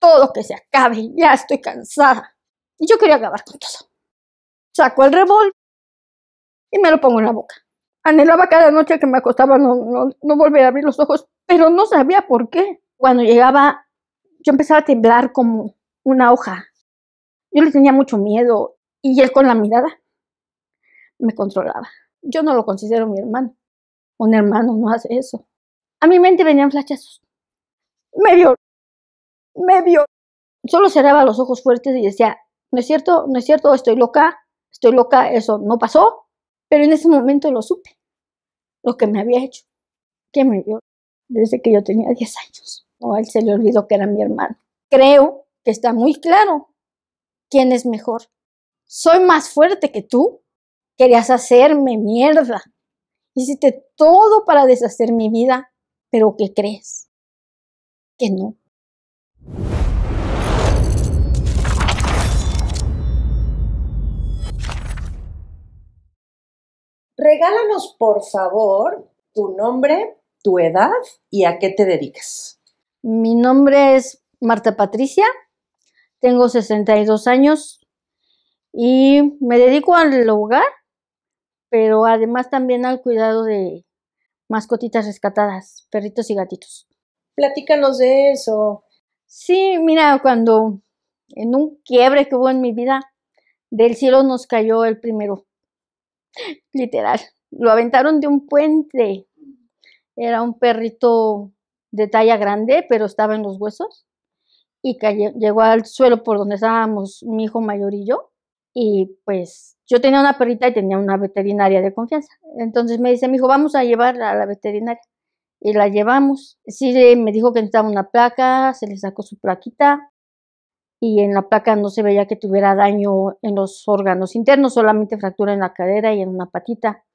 todo que se acabe, ya estoy cansada. Y yo quería acabar con todo. Saco el revólver y me lo pongo en la boca. Anhelaba cada noche que me acostaba no volver a abrir los ojos, pero no sabía por qué. Cuando llegaba, yo empezaba a temblar como una hoja. Yo le tenía mucho miedo y él con la mirada me controlaba. Yo no lo considero mi hermano. Un hermano no hace eso. A mi mente venían flashazos. Me vio. Solo cerraba los ojos fuertes y decía, no es cierto, estoy loca, eso no pasó. Pero en ese momento lo supe, lo que me había hecho, que me vio desde que yo tenía 10 años. A él se le olvidó que era mi hermano. Creo que está muy claro quién es mejor. Soy más fuerte que tú. Querías hacerme mierda. Hiciste todo para deshacer mi vida, pero ¿qué crees? Que no. Regálanos, por favor, tu nombre, tu edad y a qué te dedicas. Mi nombre es Marta Patricia, tengo 62 años y me dedico al hogar, pero además también al cuidado de mascotitas rescatadas, perritos y gatitos. Platícanos de eso. Sí, mira, cuando en un quiebre que hubo en mi vida, del cielo nos cayó el primero. Literal, lo aventaron de un puente. Era un perrito de talla grande, pero estaba en los huesos. Y llegó al suelo por donde estábamos mi hijo mayor y yo. Y pues yo tenía una perrita y tenía una veterinaria de confianza. Entonces me dice mi hijo, vamos a llevarla a la veterinaria. Y la llevamos. Sí, me dijo que necesitaba una placa, se le sacó su plaquita. Y en la placa no se veía que tuviera daño en los órganos internos, solamente fractura en la cadera y en una patita.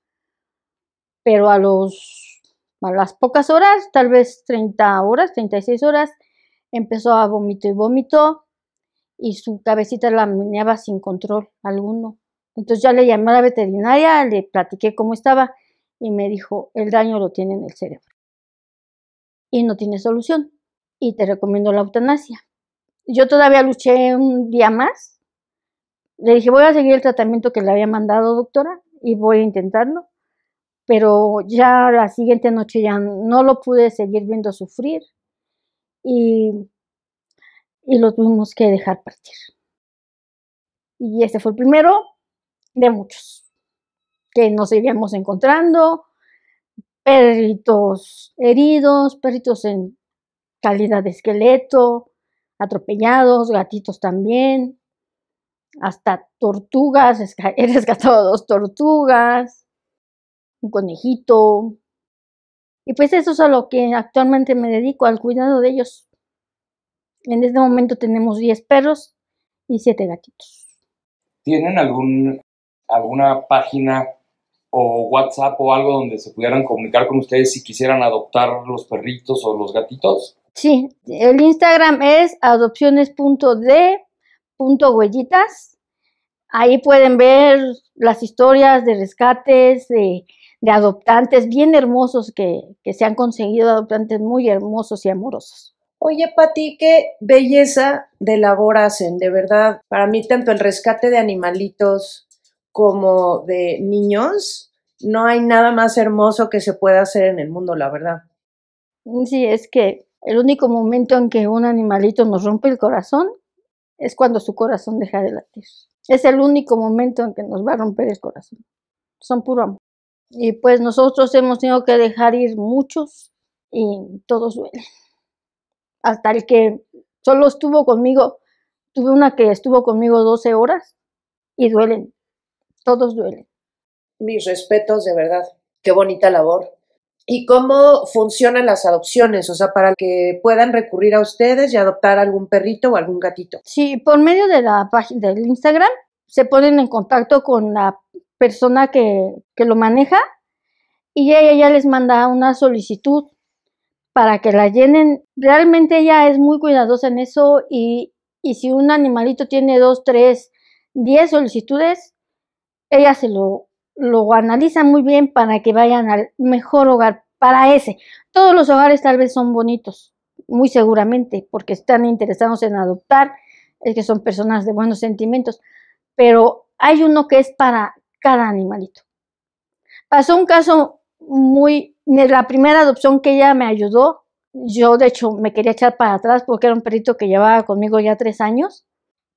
Pero a las pocas horas, tal vez 30 horas, 36 horas, empezó a vómito y vómito y su cabecita la meneaba sin control alguno. Entonces ya le llamé a la veterinaria, le platiqué cómo estaba y me dijo, el daño lo tiene en el cerebro y no tiene solución y te recomiendo la eutanasia. Yo todavía luché un día más. Le dije, voy a seguir el tratamiento que le había mandado, doctora, y voy a intentarlo. Pero ya la siguiente noche ya no lo pude seguir viendo sufrir y lo tuvimos que dejar partir. Y ese fue el primero de muchos que nos iríamos encontrando. Perritos heridos, perritos en calidad de esqueleto, atropellados, gatitos también, hasta tortugas, he rescatado 2 tortugas, un conejito, y pues eso es a lo que actualmente me dedico, al cuidado de ellos. En este momento tenemos 10 perros y 7 gatitos. ¿Tienen alguna página o WhatsApp o algo donde se pudieran comunicar con ustedes si quisieran adoptar los perritos o los gatitos? Sí, el Instagram es adopciones.d.huellitas. Ahí pueden ver las historias de rescates, de adoptantes bien hermosos que se han conseguido, adoptantes muy hermosos y amorosos. Oye, Pati, qué belleza de labor hacen, de verdad. Para mí, tanto el rescate de animalitos como de niños, no hay nada más hermoso que se pueda hacer en el mundo, la verdad. Sí, es que el único momento en que un animalito nos rompe el corazón es cuando su corazón deja de latir. Es el único momento en que nos va a romper el corazón. Son puro amor. Y pues nosotros hemos tenido que dejar ir muchos y todos duelen. Hasta el que solo estuvo conmigo, tuve una que estuvo conmigo 12 horas y duelen, todos duelen. Mis respetos, de verdad. Qué bonita labor. ¿Y cómo funcionan las adopciones? O sea, para que puedan recurrir a ustedes y adoptar algún perrito o algún gatito. Sí, por medio de la página del Instagram se ponen en contacto con la persona que lo maneja y ella ya les manda una solicitud para que la llenen. Realmente ella es muy cuidadosa en eso y si un animalito tiene 2, 3, 10 solicitudes, ella se lo analiza muy bien para que vayan al mejor hogar para ese. Todos los hogares tal vez son bonitos, muy seguramente, porque están interesados en adoptar, es que son personas de buenos sentimientos, pero hay uno que es para cada animalito. Pasó un caso de la primera adopción que ella me ayudó, yo de hecho me quería echar para atrás porque era un perrito que llevaba conmigo ya 3 años,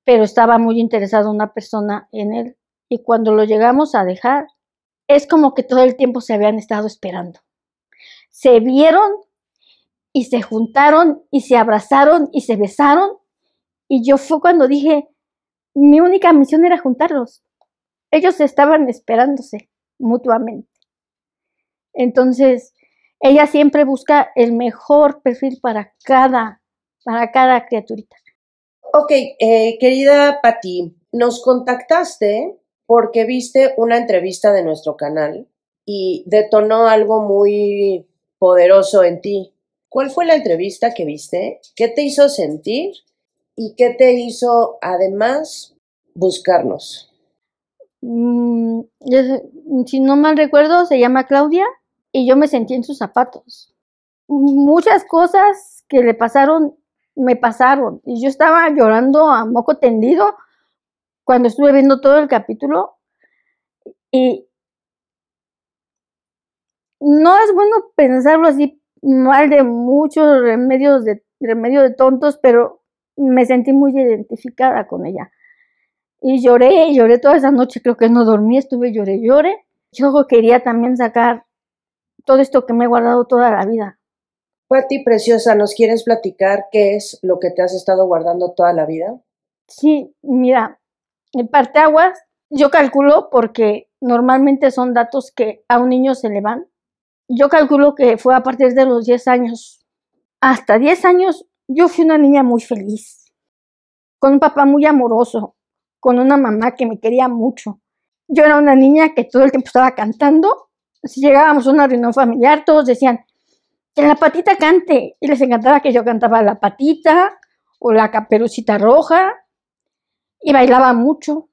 pero estaba muy interesada una persona en él, y cuando lo llegamos a dejar, es como que todo el tiempo se habían estado esperando. Se vieron y se juntaron y se abrazaron y se besaron, y yo fue cuando dije, mi única misión era juntarlos. Ellos estaban esperándose mutuamente. Entonces, ella siempre busca el mejor perfil para cada criaturita. Ok, querida Pati, nos contactaste porque viste una entrevista de nuestro canal y detonó algo muy poderoso en ti. ¿Cuál fue la entrevista que viste? ¿Qué te hizo sentir? ¿Y qué te hizo, además, buscarnos? Si no mal recuerdo, se llama Claudia, y yo me sentí en sus zapatos. Muchas cosas que le pasaron, me pasaron, y yo estaba llorando a moco tendido cuando estuve viendo todo el capítulo, y no es bueno pensarlo así mal de muchos remedio de tontos, pero me sentí muy identificada con ella. Y lloré toda esa noche, creo que no dormí, estuve lloré. Yo quería también sacar todo esto que me he guardado toda la vida. Pati, preciosa, ¿nos quieres platicar qué es lo que te has estado guardando toda la vida? Sí, mira, en parteaguas, yo calculo, porque normalmente son datos que a un niño se le van. Yo calculo que fue a partir de los 10 años. Hasta 10 años yo fui una niña muy feliz, con un papá muy amoroso, con una mamá que me quería mucho. Yo era una niña que todo el tiempo estaba cantando. Si llegábamos a una reunión familiar, todos decían que la Patita cante, y les encantaba que yo cantaba la Patita o la Caperucita Roja, y bailaba mucho.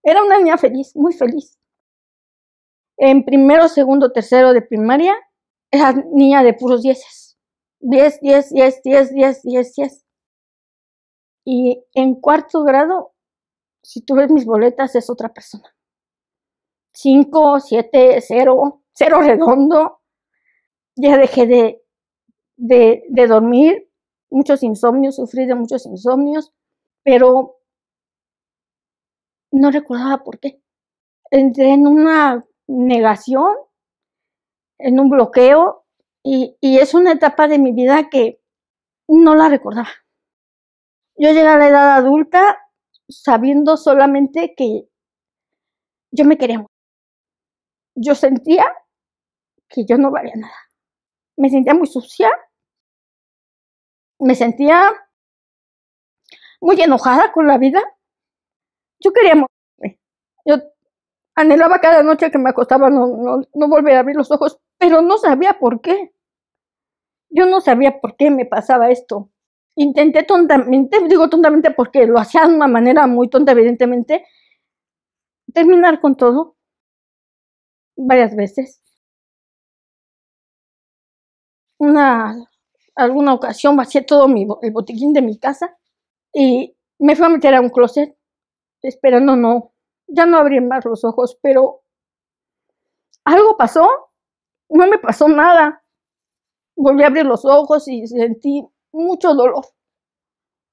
Era una niña feliz, muy feliz. En primero, segundo, tercero de primaria, era niña de puros 10. 10. Y en cuarto grado, si tú ves mis boletas, es otra persona. 5, 7, 0 redondo. Ya dejé de dormir, muchos insomnios, sufrí de muchos insomnios, pero no recordaba por qué. Entré en una negación, en un bloqueo, y es una etapa de mi vida que no la recordaba. Yo llegué a la edad adulta sabiendo solamente que yo me quería mucho. Yo sentía que yo no valía nada. Me sentía muy sucia, me sentía muy enojada con la vida. Yo quería morirme. Yo anhelaba cada noche que me acostaba no volver a abrir los ojos, pero no sabía por qué. Yo no sabía por qué me pasaba esto. Intenté tontamente, digo tontamente porque lo hacía de una manera muy tonta, evidentemente, terminar con todo varias veces. Alguna ocasión vacié todo el botiquín de mi casa y me fui a meter a un closet esperando ya no abrir más los ojos, pero algo pasó, no me pasó nada. Volví a abrir los ojos y sentí mucho dolor.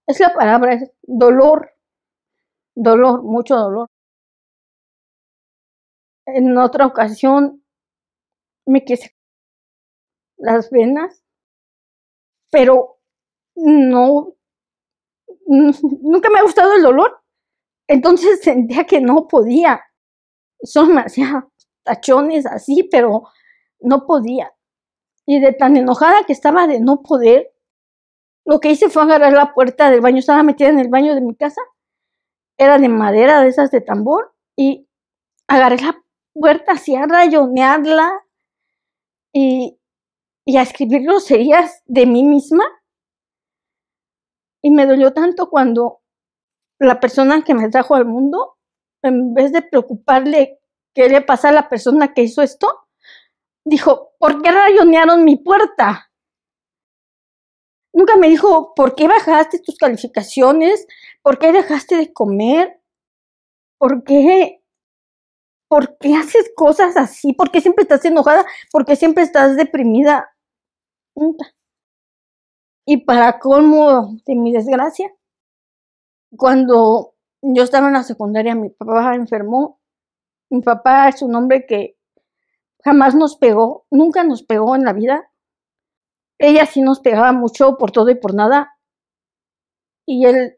Es la palabra, es dolor, mucho dolor. En otra ocasión me quise las venas, pero nunca me ha gustado el dolor, entonces sentía que no podía. Solo me hacía tachones así, pero no podía. Y de tan enojada que estaba de no poder, lo que hice fue agarrar la puerta del baño. Estaba metida en el baño de mi casa, era de madera, de esas de tambor, y agarré la puerta así a rayonearla y a escribir groserías de mí misma. Y me dolió tanto cuando la persona que me trajo al mundo, en vez de preocuparle qué le pasa a la persona que hizo esto, dijo, ¿por qué rayonearon mi puerta? Nunca me dijo, ¿por qué bajaste tus calificaciones? ¿Por qué dejaste de comer? ¿Por qué haces cosas así? ¿Por qué siempre estás enojada? ¿Por qué siempre estás deprimida? Nunca. Y para colmo de mi desgracia, cuando yo estaba en la secundaria, mi papá enfermó. Mi papá es un hombre que jamás nos pegó, nunca nos pegó en la vida. Ella sí nos pegaba mucho por todo y por nada. Y él,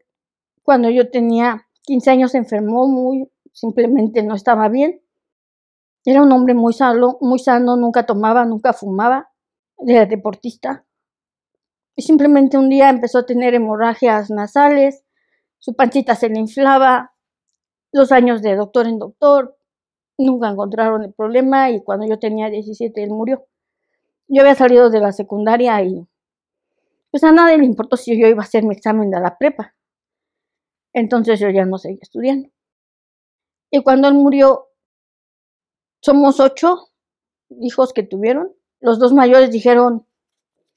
cuando yo tenía 15 años, se enfermó simplemente no estaba bien. Era un hombre muy sano, nunca tomaba, nunca fumaba. Era deportista. Y simplemente un día empezó a tener hemorragias nasales, su pancita se le inflaba, 2 años de doctor en doctor, nunca encontraron el problema y cuando yo tenía 17 él murió. Yo había salido de la secundaria y pues a nadie le importó si yo iba a hacer mi examen de la prepa. Entonces yo ya no seguía estudiando. Y cuando él murió, somos 8 hijos que tuvieron. Los 2 mayores dijeron,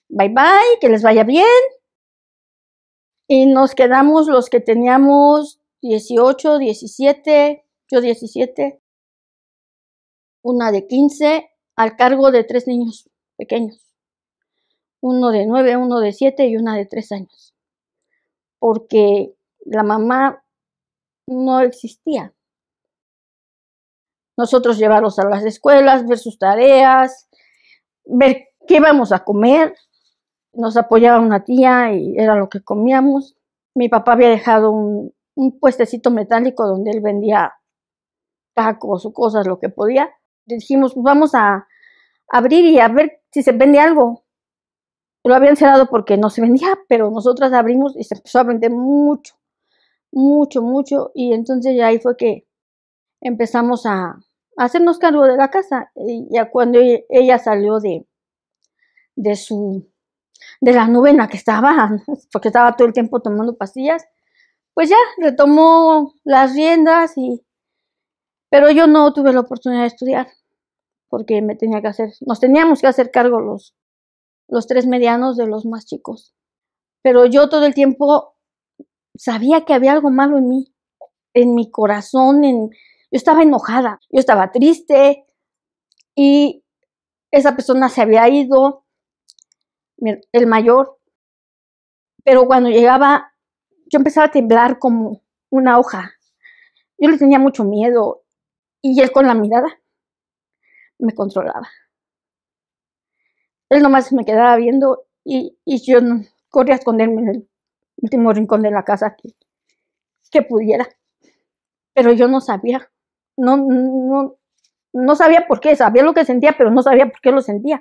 bye bye, que les vaya bien. Y nos quedamos los que teníamos 18, 17, yo 17, una de 15, al cargo de 3 niños pequeños. Uno de 9, uno de 7 y una de 3 años. Porque la mamá no existía. Nosotros llevarlos a las escuelas, ver sus tareas, ver qué íbamos a comer. Nos apoyaba una tía y era lo que comíamos. Mi papá había dejado un puestecito metálico donde él vendía tacos o cosas, lo que podía. Dijimos, pues vamos a abrir y a ver si se vende algo. Lo habían cerrado porque no se vendía, pero nosotras abrimos y se empezó a vender mucho, mucho, mucho. Y entonces ya ahí fue que empezamos a hacernos cargo de la casa. Y ya cuando ella salió de la nube en la que estaba, porque estaba todo el tiempo tomando pastillas, pues ya retomó las riendas pero yo no tuve la oportunidad de estudiar porque nos teníamos que hacer cargo los 3 medianos de los más chicos. Pero yo todo el tiempo sabía que había algo malo en mí, en mi corazón, yo estaba enojada, yo estaba triste y esa persona se había ido, el mayor, pero cuando llegaba yo empezaba a temblar como una hoja. Yo le tenía mucho miedo y él con la mirada me controlaba. Él nomás me quedaba viendo y yo corría a esconderme en el último rincón de la casa que pudiera. Pero yo no sabía, no sabía por qué, sabía lo que sentía, pero no sabía por qué lo sentía.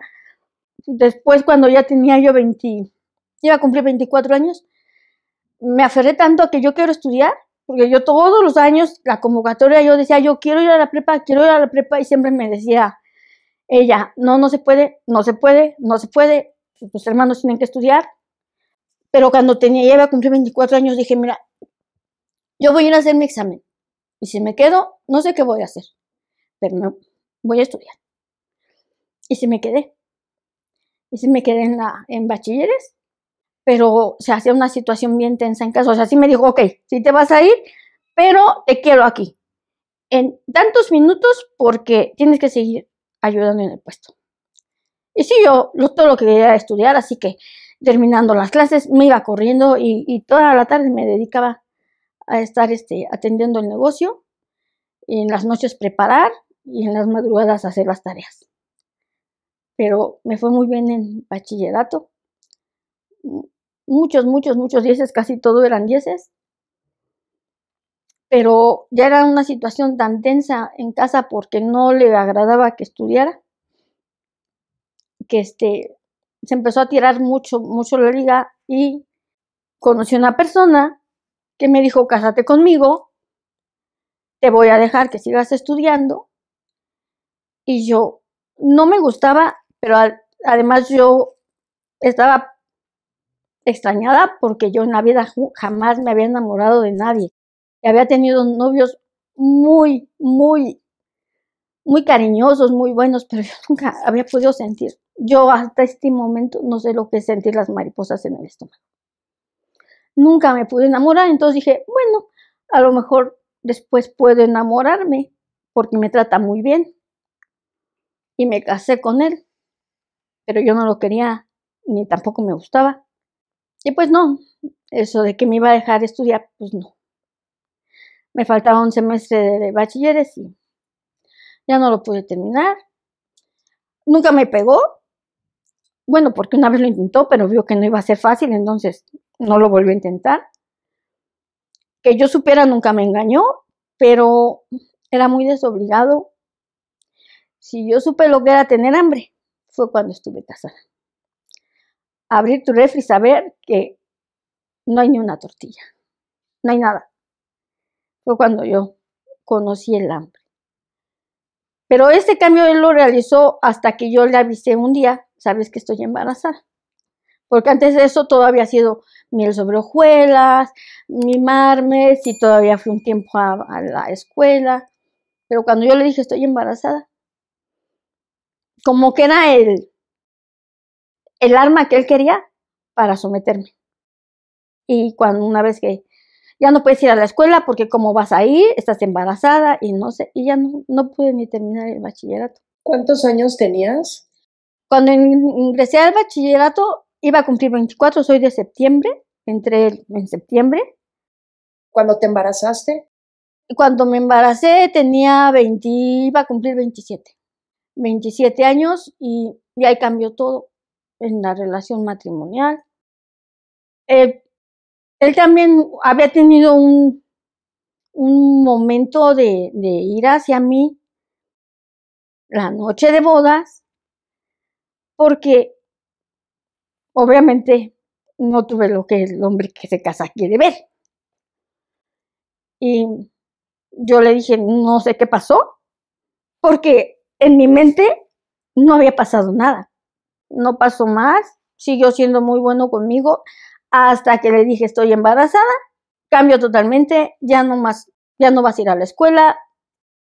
Después, cuando ya tenía yo iba a cumplir 24 años, me aferré tanto a que yo quiero estudiar, porque yo todos los años, la convocatoria, yo decía, yo quiero ir a la prepa, y siempre me decía ella, no se puede, tus hermanos tienen que estudiar. Pero cuando ya iba a cumplir 24 años, dije, mira, yo voy a ir a hacer mi examen, y si me quedo, no sé qué voy a hacer, pero voy a estudiar. Y si me quedé en bachilleres, pero se hacía una situación bien tensa en casa. O sea, sí me dijo, ok, sí te vas a ir, pero te quiero aquí en tantos minutos porque tienes que seguir ayudando en el puesto. Y sí, yo todo lo que quería era estudiar, así que terminando las clases me iba corriendo y toda la tarde me dedicaba a estar atendiendo el negocio, y en las noches preparar y en las madrugadas hacer las tareas. Pero me fue muy bien en bachillerato. Muchos 10, casi todo eran 10. Pero ya era una situación tan tensa en casa porque no le agradaba que estudiara, que se empezó a tirar mucho la liga y conocí a una persona que me dijo, cásate conmigo, te voy a dejar que sigas estudiando. Y yo no me gustaba, pero además yo estaba extrañada porque yo en la vida jamás me había enamorado de nadie. Había tenido novios muy, muy, muy cariñosos, muy buenos, pero yo nunca había podido sentir yo hasta este momento no sé lo que es sentir las mariposas en el estómago. Nunca me pude enamorar, entonces dije, bueno, a lo mejor después puedo enamorarme porque me trata muy bien. Y me casé con él, pero yo no lo quería ni tampoco me gustaba. Y pues no, eso de que me iba a dejar estudiar, pues no. Me faltaba un semestre de bachilleres y ya no lo pude terminar. Nunca me pegó. Bueno, porque una vez lo intentó, pero vio que no iba a ser fácil, entonces no lo volvió a intentar. Que yo supiera, nunca me engañó, pero era muy desobligado. Si yo supe lo que era tener hambre, fue cuando estuve casada. Abrir tu refri y saber que no hay ni una tortilla, no hay nada. Fue cuando yo conocí el hambre. Pero este cambio él lo realizó hasta que yo le avisé un día, sabes que estoy embarazada. Porque antes de eso todo había sido miel sobre hojuelas, mimarme, sí todavía fui un tiempo a la escuela. Pero cuando yo le dije estoy embarazada, como que era el arma que él quería para someterme. Y cuando una vez que ya no puedes ir a la escuela porque cómo vas a ir, estás embarazada y no sé, y ya no pude ni terminar el bachillerato. ¿Cuántos años tenías? Cuando ingresé al bachillerato iba a cumplir 24, soy de septiembre, entré en septiembre. ¿Cuándo te embarazaste? Cuando me embaracé tenía 20, iba a cumplir 27 años y ahí cambió todo en la relación matrimonial. Él también había tenido un momento de ir hacia mí la noche de bodas, porque obviamente no tuve lo que el hombre que se casa quiere ver. Y yo le dije, no sé qué pasó, porque en mi mente no había pasado nada. No pasó más, siguió siendo muy bueno conmigo hasta que le dije estoy embarazada, cambio totalmente, ya no vas a ir a la escuela.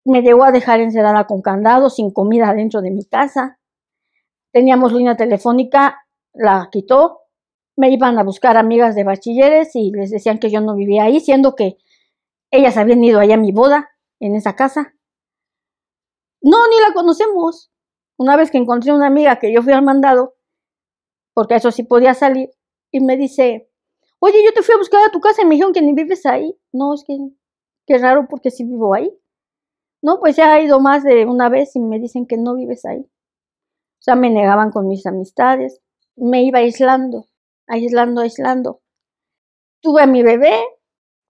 Me llegó a dejar encerrada con candado, sin comida dentro de mi casa. Teníamos línea telefónica, la quitó. Me iban a buscar amigas de bachilleres y les decían que yo no vivía ahí, siendo que ellas habían ido allá a mi boda, en esa casa. No, ni la conocemos. Una vez que encontré una amiga que yo fui al mandado, porque eso sí podía salir, y me dice, oye, yo te fui a buscar a tu casa y me dijeron que ni vives ahí. No, es que qué raro porque sí vivo ahí. No, pues ya he ido más de una vez y me dicen que no vives ahí. O sea, me negaban con mis amistades. Me iba aislando. Tuve a mi bebé,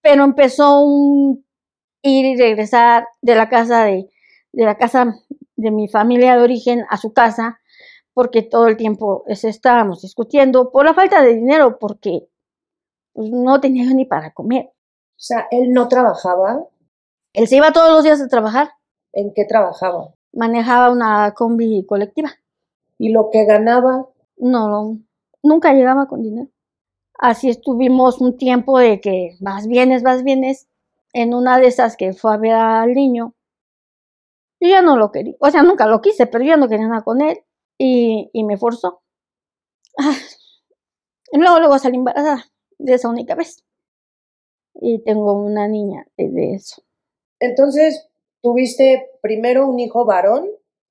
pero empezó un ir y regresar de la casa de mi familia de origen a su casa, porque todo el tiempo estábamos discutiendo por la falta de dinero, porque pues, no tenía yo ni para comer. O sea, ¿él no trabajaba? Él se iba todos los días a trabajar. ¿En qué trabajaba? Manejaba una combi colectiva. ¿Y lo que ganaba? No, nunca llegaba con dinero. Así estuvimos un tiempo de que vas, vienes. En una de esas que fue a ver al niño, yo ya no lo quería. O sea, nunca lo quise, pero yo ya no quería nada con él. Y me forzó. Y luego salí embarazada de esa única vez. Y tengo una niña de eso. Entonces, tuviste primero un hijo varón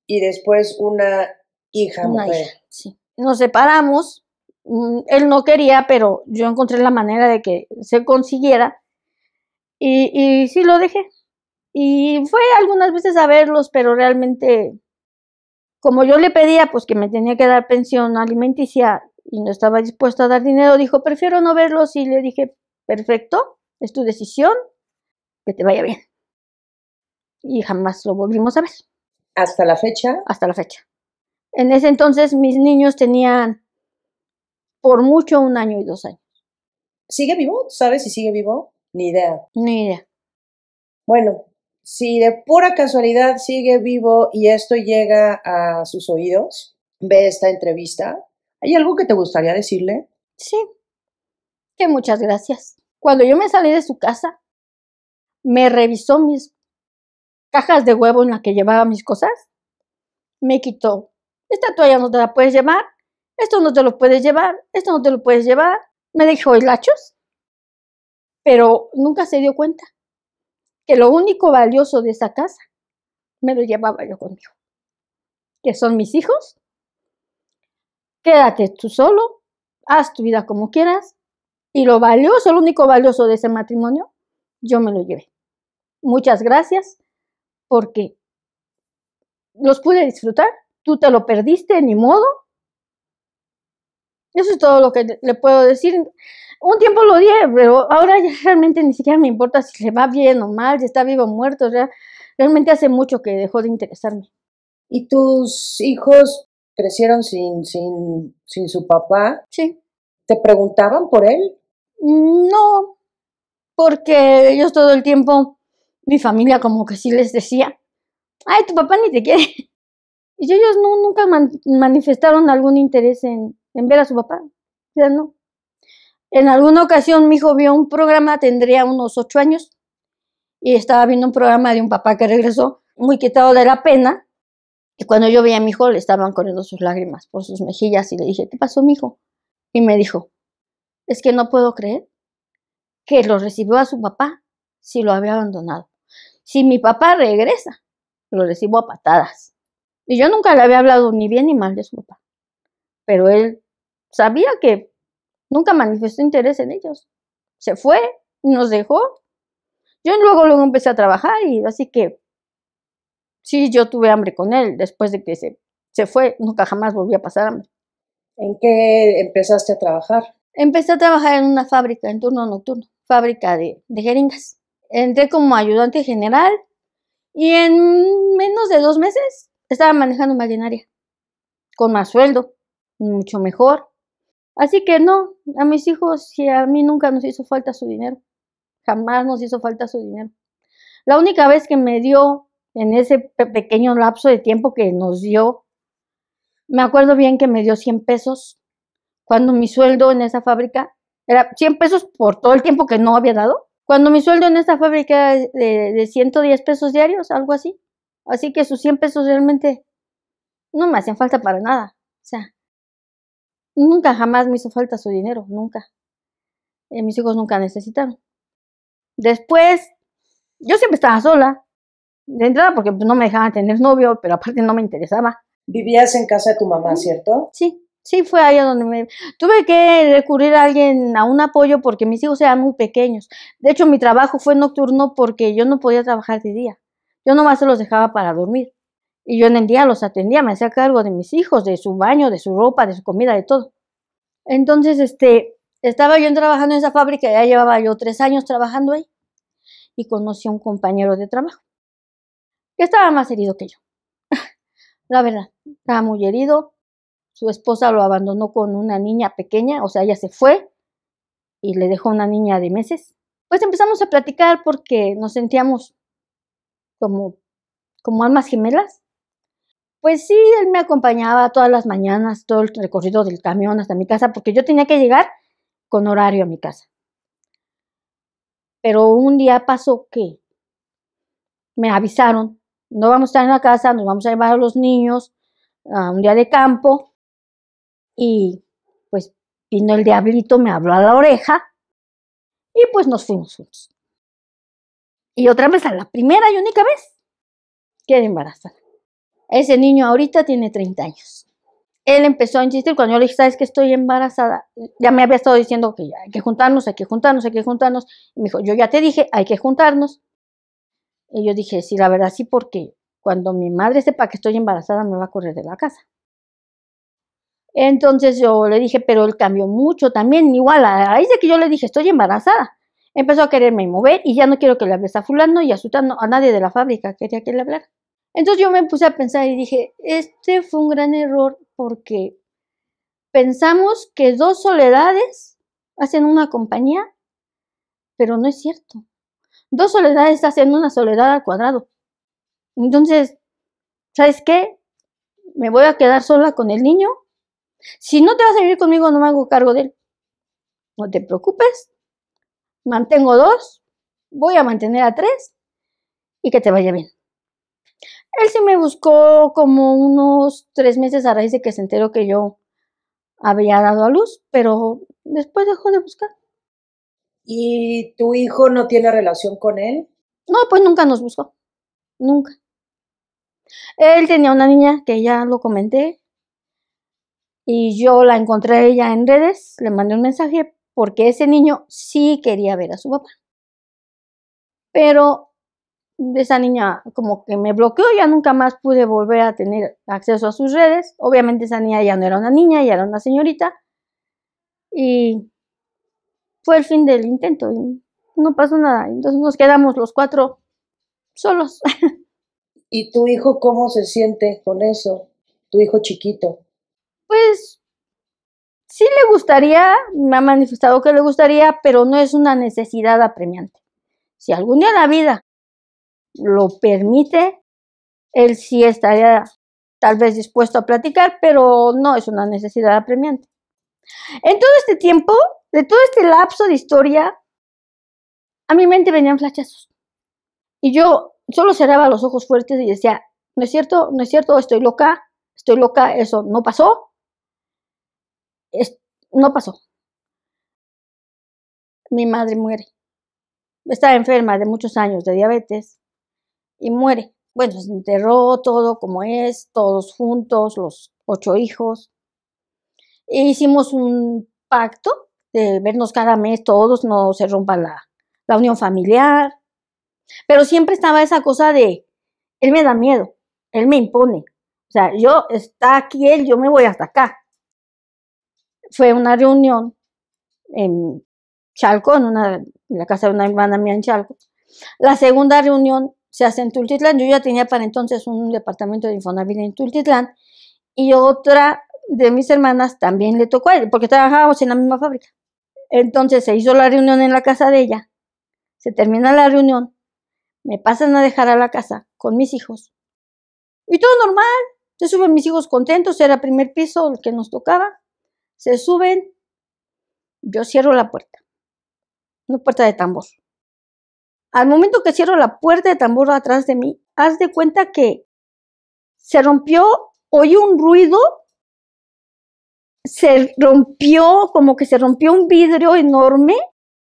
y después una hija mujer. Hija, sí. Nos separamos. Él no quería, pero yo encontré la manera de que se consiguiera. Y sí lo dejé. Y fue algunas veces a verlos, pero realmente, como yo le pedía, pues que me tenía que dar pensión alimenticia y no estaba dispuesto a dar dinero, dijo, prefiero no verlos. Y le dije, perfecto, es tu decisión, que te vaya bien. Y jamás lo volvimos a ver. ¿Hasta la fecha? Hasta la fecha. En ese entonces mis niños tenían por mucho 1 año y 2 años. ¿Sigue vivo? ¿Sabes si sigue vivo? Ni idea. Ni idea. Bueno, si de pura casualidad sigue vivo y esto llega a sus oídos, ve esta entrevista, ¿hay algo que te gustaría decirle? Sí, que muchas gracias. Cuando yo me salí de su casa, me revisó mis cajas de huevo en las que llevaba mis cosas, me quitó esta toalla no te la puedes llevar, esto no te lo puedes llevar, esto no te lo puedes llevar. Me dejó hilachos, pero nunca se dio cuenta que lo único valioso de esa casa me lo llevaba yo conmigo, que son mis hijos. Quédate tú solo, haz tu vida como quieras, y lo valioso, lo único valioso de ese matrimonio, yo me lo llevé. Muchas gracias, porque los pude disfrutar, tú te lo perdiste, ni modo. Eso es todo lo que le puedo decir. Un tiempo lo odié, pero ahora ya realmente ni siquiera me importa si le va bien o mal, si está vivo o muerto. Realmente hace mucho que dejó de interesarme. ¿Y tus hijos crecieron sin su papá? Sí. ¿Te preguntaban por él? No, porque ellos todo el tiempo, mi familia como que sí les decía, ay, tu papá ni te quiere. Y ellos nunca manifestaron algún interés en ver a su papá. O sea, no. En alguna ocasión mi hijo vio un programa, tendría unos 8 años, y estaba viendo un programa de un papá que regresó muy quitado de la pena, y cuando yo vi a mi hijo le estaban corriendo sus lágrimas por sus mejillas, y le dije, ¿qué pasó, mi hijo? Y me dijo, es que no puedo creer que lo recibió a su papá si lo había abandonado. Si mi papá regresa, lo recibo a patadas. Y yo nunca le había hablado ni bien ni mal de su papá, pero él sabía que nunca manifestó interés en ellos. Se fue, nos dejó. Yo luego empecé a trabajar, y así que sí, yo tuve hambre con él después de que se fue. Nunca jamás volví a pasar hambre. ¿En qué empezaste a trabajar? Empecé a trabajar en una fábrica en turno nocturno, fábrica de jeringas. Entré como ayudante general y en menos de 2 meses estaba manejando maquinaria, con más sueldo, mucho mejor. Así que no, a mis hijos y a mí nunca nos hizo falta su dinero. Jamás nos hizo falta su dinero. La única vez que me dio en ese pequeño lapso de tiempo que nos dio, me acuerdo bien que me dio 100 pesos, cuando mi sueldo en esa fábrica era 100 pesos por todo el tiempo que no había dado. Cuando mi sueldo en esa fábrica era de 110 pesos diarios, algo así. Así que sus 100 pesos realmente no me hacían falta para nada. O sea, nunca jamás me hizo falta su dinero, nunca. Mis hijos nunca necesitaron. Después, yo siempre estaba sola. De entrada porque no me dejaban tener novio, pero aparte no me interesaba. Vivías en casa de tu mamá, ¿cierto? Sí, fue ahí donde tuve que recurrir a alguien, a un apoyo, porque mis hijos eran muy pequeños. De hecho, mi trabajo fue nocturno porque yo no podía trabajar de día. Yo nomás se los dejaba para dormir. Y yo en el día los atendía, me hacía cargo de mis hijos, de su baño, de su ropa, de su comida, de todo. Entonces, estaba yo trabajando en esa fábrica, ya llevaba yo 3 años trabajando ahí, y conocí a un compañero de trabajo que estaba más herido que yo. La verdad, estaba muy herido. Su esposa lo abandonó con una niña pequeña, o sea, ella se fue y le dejó una niña de meses. Pues empezamos a platicar porque nos sentíamos como almas gemelas. Pues sí, él me acompañaba todas las mañanas, todo el recorrido del camión hasta mi casa, porque yo tenía que llegar con horario a mi casa. Pero un día pasó que me avisaron, no vamos a estar en la casa, nos vamos a llevar a los niños a un día de campo. Y pues vino el diablito, me habló a la oreja y pues nos fuimos juntos. Y otra vez, a la primera y única vez, quedé embarazada. Ese niño ahorita tiene 30 años. Él empezó a insistir cuando yo le dije, ¿sabes que estoy embarazada? Ya me había estado diciendo que hay que juntarnos, hay que juntarnos, hay que juntarnos. Y me dijo, yo ya te dije, hay que juntarnos. Y yo dije, sí, la verdad sí, porque cuando mi madre sepa que estoy embarazada me va a correr de la casa. Entonces yo le dije, pero él cambió mucho también, igual a raíz de que yo le dije, estoy embarazada, empezó a quererme mover y ya no quiero que le hables a fulano y a sutano, a nadie de la fábrica quería que le hablara. Entonces yo me puse a pensar y dije, este fue un gran error porque pensamos que 2 soledades hacen una compañía, pero no es cierto. 2 soledades hacen una soledad al cuadrado. Entonces, ¿sabes qué? Me voy a quedar sola con el niño. Si no te vas a vivir conmigo, no me hago cargo de él. No te preocupes. Mantengo 2. Voy a mantener a 3. Y que te vaya bien. Él sí me buscó como unos 3 meses a raíz de que se enteró que yo había dado a luz, pero después dejó de buscar. ¿Y tu hijo no tiene relación con él? No, pues nunca nos buscó, nunca. Él tenía una niña que ya lo comenté y yo la encontré a ella en redes, le mandé un mensaje porque ese niño sí quería ver a su papá. Pero esa niña como que me bloqueó, ya nunca más pude volver a tener acceso a sus redes. Obviamente esa niña ya no era una niña, ya era una señorita. Y fue el fin del intento y no pasó nada. Entonces nos quedamos los 4 solos. ¿Y tu hijo cómo se siente con eso? Tu hijo chiquito. Pues sí le gustaría, me ha manifestado que le gustaría, pero no es una necesidad apremiante. Si algún día la vida lo permite, él sí estaría tal vez dispuesto a platicar, pero no es una necesidad apremiante. En todo este tiempo, de todo este lapso de historia, a mi mente venían flashazos. Y yo solo cerraba los ojos fuertes y decía, no es cierto, no es cierto, estoy loca, eso no pasó, no pasó. Mi madre muere. Estaba enferma de muchos años de diabetes y muere. Bueno, se enterró todo como es, todos juntos, los 8 hijos. E hicimos un pacto de vernos cada mes todos, no se rompa la unión familiar. Pero siempre estaba esa cosa de, él me da miedo, él me impone. O sea, está aquí él, yo me voy hasta acá. Fue una reunión en Chalco, en la casa de una hermana mía en Chalco. La segunda reunión se hace en Tultitlán. Yo ya tenía para entonces un departamento de Infonavit en Tultitlán y otra de mis hermanas también le tocó a él, porque trabajábamos en la misma fábrica. Entonces se hizo la reunión en la casa de ella, se termina la reunión, me pasan a dejar a la casa con mis hijos y todo normal. Se suben mis hijos contentos, era el primer piso el que nos tocaba, se suben, yo cierro la puerta, una puerta de tambor. Al momento que cierro la puerta de tambor atrás de mí, haz de cuenta que se rompió, oí un ruido, se rompió, como que se rompió un vidrio enorme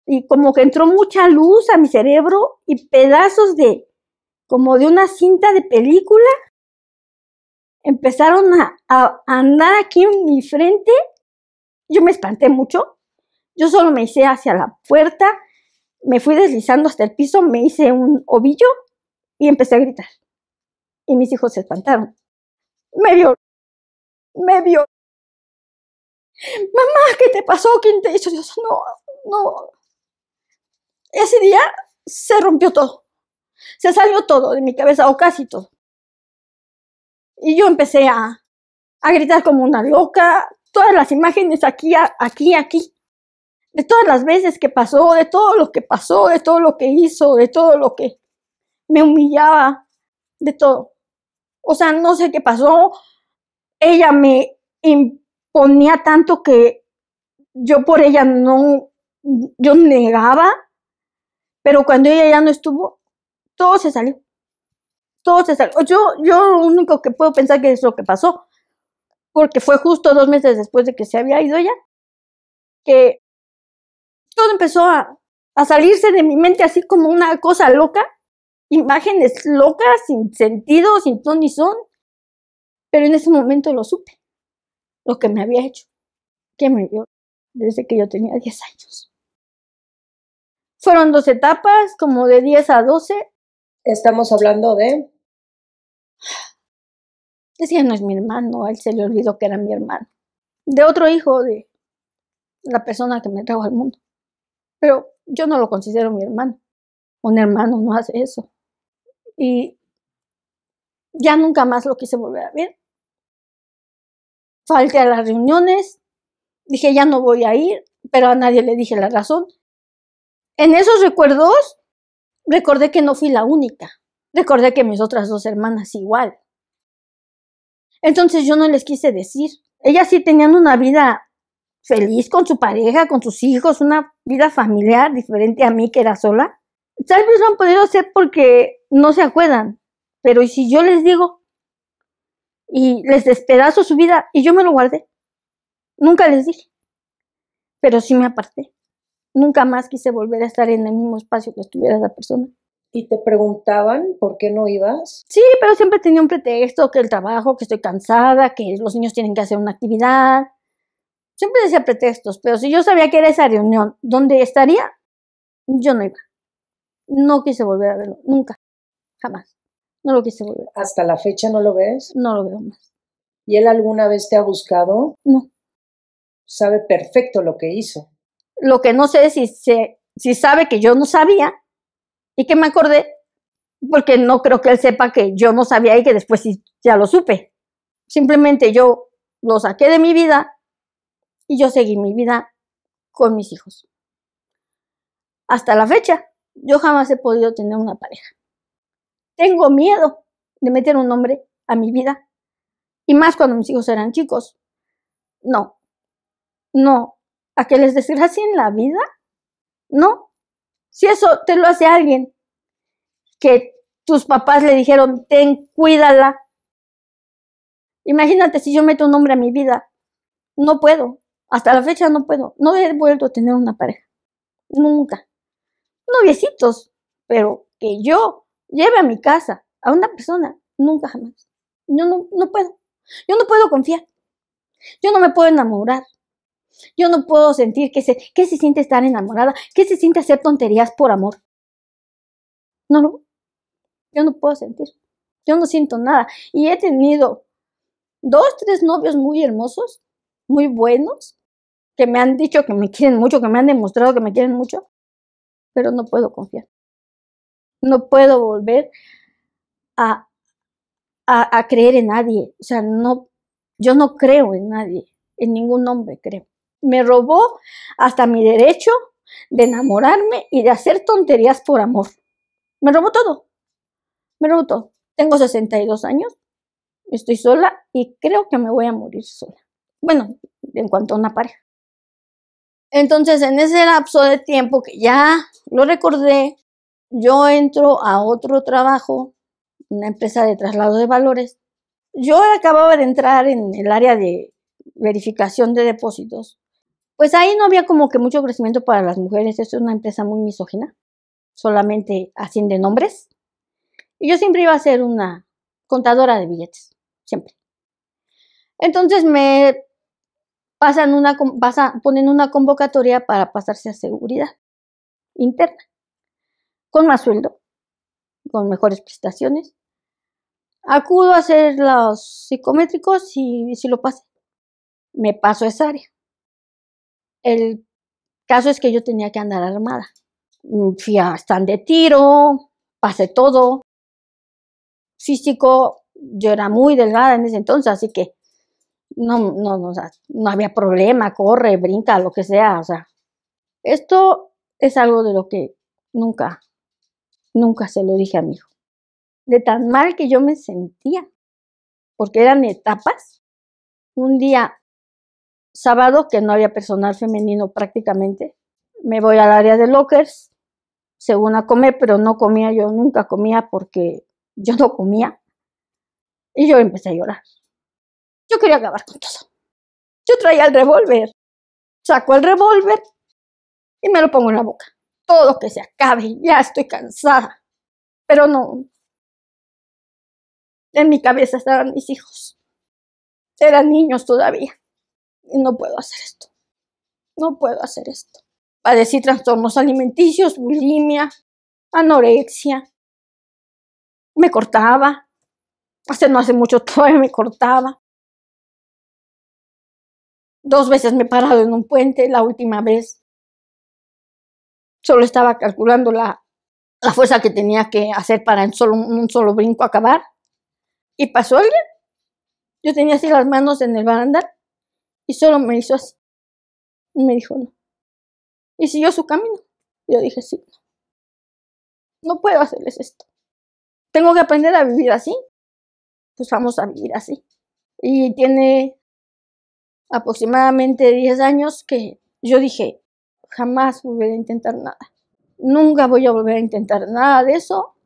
y como que entró mucha luz a mi cerebro y pedazos como de una cinta de película empezaron a andar aquí en mi frente. Yo me espanté mucho, yo solo me hice hacia la puerta, me fui deslizando hasta el piso, me hice un ovillo y empecé a gritar. Y mis hijos se espantaron. Me vio. Mamá, ¿qué te pasó? ¿Quién te hizo? Dios, no. Ese día se rompió todo. Se salió todo de mi cabeza, o casi todo. Y yo empecé a gritar como una loca. Todas las imágenes aquí. De todas las veces que pasó, de todo lo que pasó, de todo lo que hizo, de todo lo que me humillaba, de todo. O sea, no sé qué pasó. Ella me imponía tanto que yo por ella yo negaba, pero cuando ella ya no estuvo, todo se salió. Yo lo único que puedo pensar que es lo que pasó, porque fue justo 2 meses después de que se había ido ella, que todo empezó a salirse de mi mente así como una cosa loca, imágenes locas, sin sentido, sin ton ni son, pero en ese momento lo supe, lo que me había hecho, que me vio desde que yo tenía 10 años. Fueron 2 etapas, como de 10 a 12. Estamos hablando de... Decía, no es mi hermano, a él se le olvidó que era mi hermano. De otro hijo de la persona que me trajo al mundo. Pero yo no lo considero mi hermano. Un hermano no hace eso. Y ya nunca más lo quise volver a ver. Falté a las reuniones. Dije, ya no voy a ir, pero a nadie le dije la razón. En esos recuerdos, recordé que no fui la única. Recordé que mis otras 2 hermanas igual. Entonces yo no les quise decir. Ellas sí tenían una vida feliz con su pareja, con sus hijos, una vida familiar diferente a mí que era sola. Tal vez lo han podido hacer porque no se acuerdan, pero ¿y si yo les digo? Y les despedazo su vida, y yo me lo guardé. Nunca les dije, pero sí me aparté. Nunca más quise volver a estar en el mismo espacio que estuviera esa persona. ¿Y te preguntaban por qué no ibas? Sí, pero siempre tenía un pretexto, que el trabajo, que estoy cansada, que los niños tienen que hacer una actividad. Siempre decía pretextos, pero si yo sabía que era esa reunión donde estaría, yo no iba. No quise volver a verlo, nunca, jamás. No lo quise volver. ¿Hasta la fecha no lo ves? No lo veo más. ¿Y él alguna vez te ha buscado? No. Sabe perfecto lo que hizo. Lo que no sé es si sabe que yo no sabía y que me acordé, porque no creo que él sepa que yo no sabía y que después sí ya lo supe. Simplemente yo lo saqué de mi vida y yo seguí mi vida con mis hijos. Hasta la fecha, yo jamás he podido tener una pareja. Tengo miedo de meter un hombre a mi vida, y más cuando mis hijos eran chicos. No, ¿a que les desgracien la vida? No. Si eso te lo hace alguien que tus papás le dijeron, cuídala. Imagínate si yo meto un hombre a mi vida. No puedo. Hasta la fecha no puedo. No he vuelto a tener una pareja. Nunca. Noviecitos. Pero que yo lleve a mi casa a una persona, nunca jamás. Yo no puedo. Yo no puedo confiar. Yo no me puedo enamorar. Yo no puedo sentir qué se siente estar enamorada, qué se siente hacer tonterías por amor. Yo no puedo sentir. Yo no siento nada. Y he tenido 2, 3 novios muy hermosos, muy buenos, que me han dicho que me quieren mucho, que me han demostrado que me quieren mucho, pero no puedo confiar. No puedo volver a creer en nadie. O sea, yo no creo en nadie, en ningún hombre creo. Me robó hasta mi derecho de enamorarme y de hacer tonterías por amor. Me robó todo. Tengo 62 años, estoy sola y creo que me voy a morir sola. Bueno, en cuanto a una pareja. Entonces, en ese lapso de tiempo que ya lo recordé, yo entro a otro trabajo, una empresa de traslado de valores. Yo acababa de entrar en el área de verificación de depósitos. Pues ahí no había como que mucho crecimiento para las mujeres. Es una empresa muy misógina. Solamente ascienden hombres. Y yo siempre iba a ser una contadora de billetes. Siempre. Entonces me ponen una convocatoria para pasarse a seguridad interna. Con más sueldo. Con mejores prestaciones. Acudo a hacer los psicométricos y si lo pasé. Me paso a esa área. El caso es que yo tenía que andar armada. Fui a stand de tiro, pasé todo. Físico, yo era muy delgada en ese entonces, así que no había problema, corre, brinca, lo que sea. O sea, esto es algo de lo que nunca se lo dije a mi hijo. De tan mal que yo me sentía, porque eran etapas. Un día sábado, que no había personal femenino prácticamente, me voy al área de lockers, según a comer, pero no comía, yo nunca comía porque yo no comía. Y yo empecé a llorar. Yo quería acabar con todo. Yo traía el revólver, saco el revólver y me lo pongo en la boca. Todo que se acabe, ya estoy cansada. Pero no. En mi cabeza estaban mis hijos. Eran niños todavía. Y no puedo hacer esto. No puedo hacer esto. Padecí trastornos alimenticios, bulimia, anorexia. Me cortaba. No hace mucho todavía me cortaba. 2 veces me he parado en un puente. La última vez solo estaba calculando la fuerza que tenía que hacer para en un solo brinco acabar. Y pasó alguien. Yo tenía así las manos en el barandal y solo me hizo así. Y me dijo no. Y siguió su camino. Yo dije sí. No puedo hacerles esto. Tengo que aprender a vivir así. Pues vamos a vivir así. Y tiene aproximadamente 10 años que yo dije, jamás volveré a intentar nada. Nunca voy a volver a intentar nada de eso.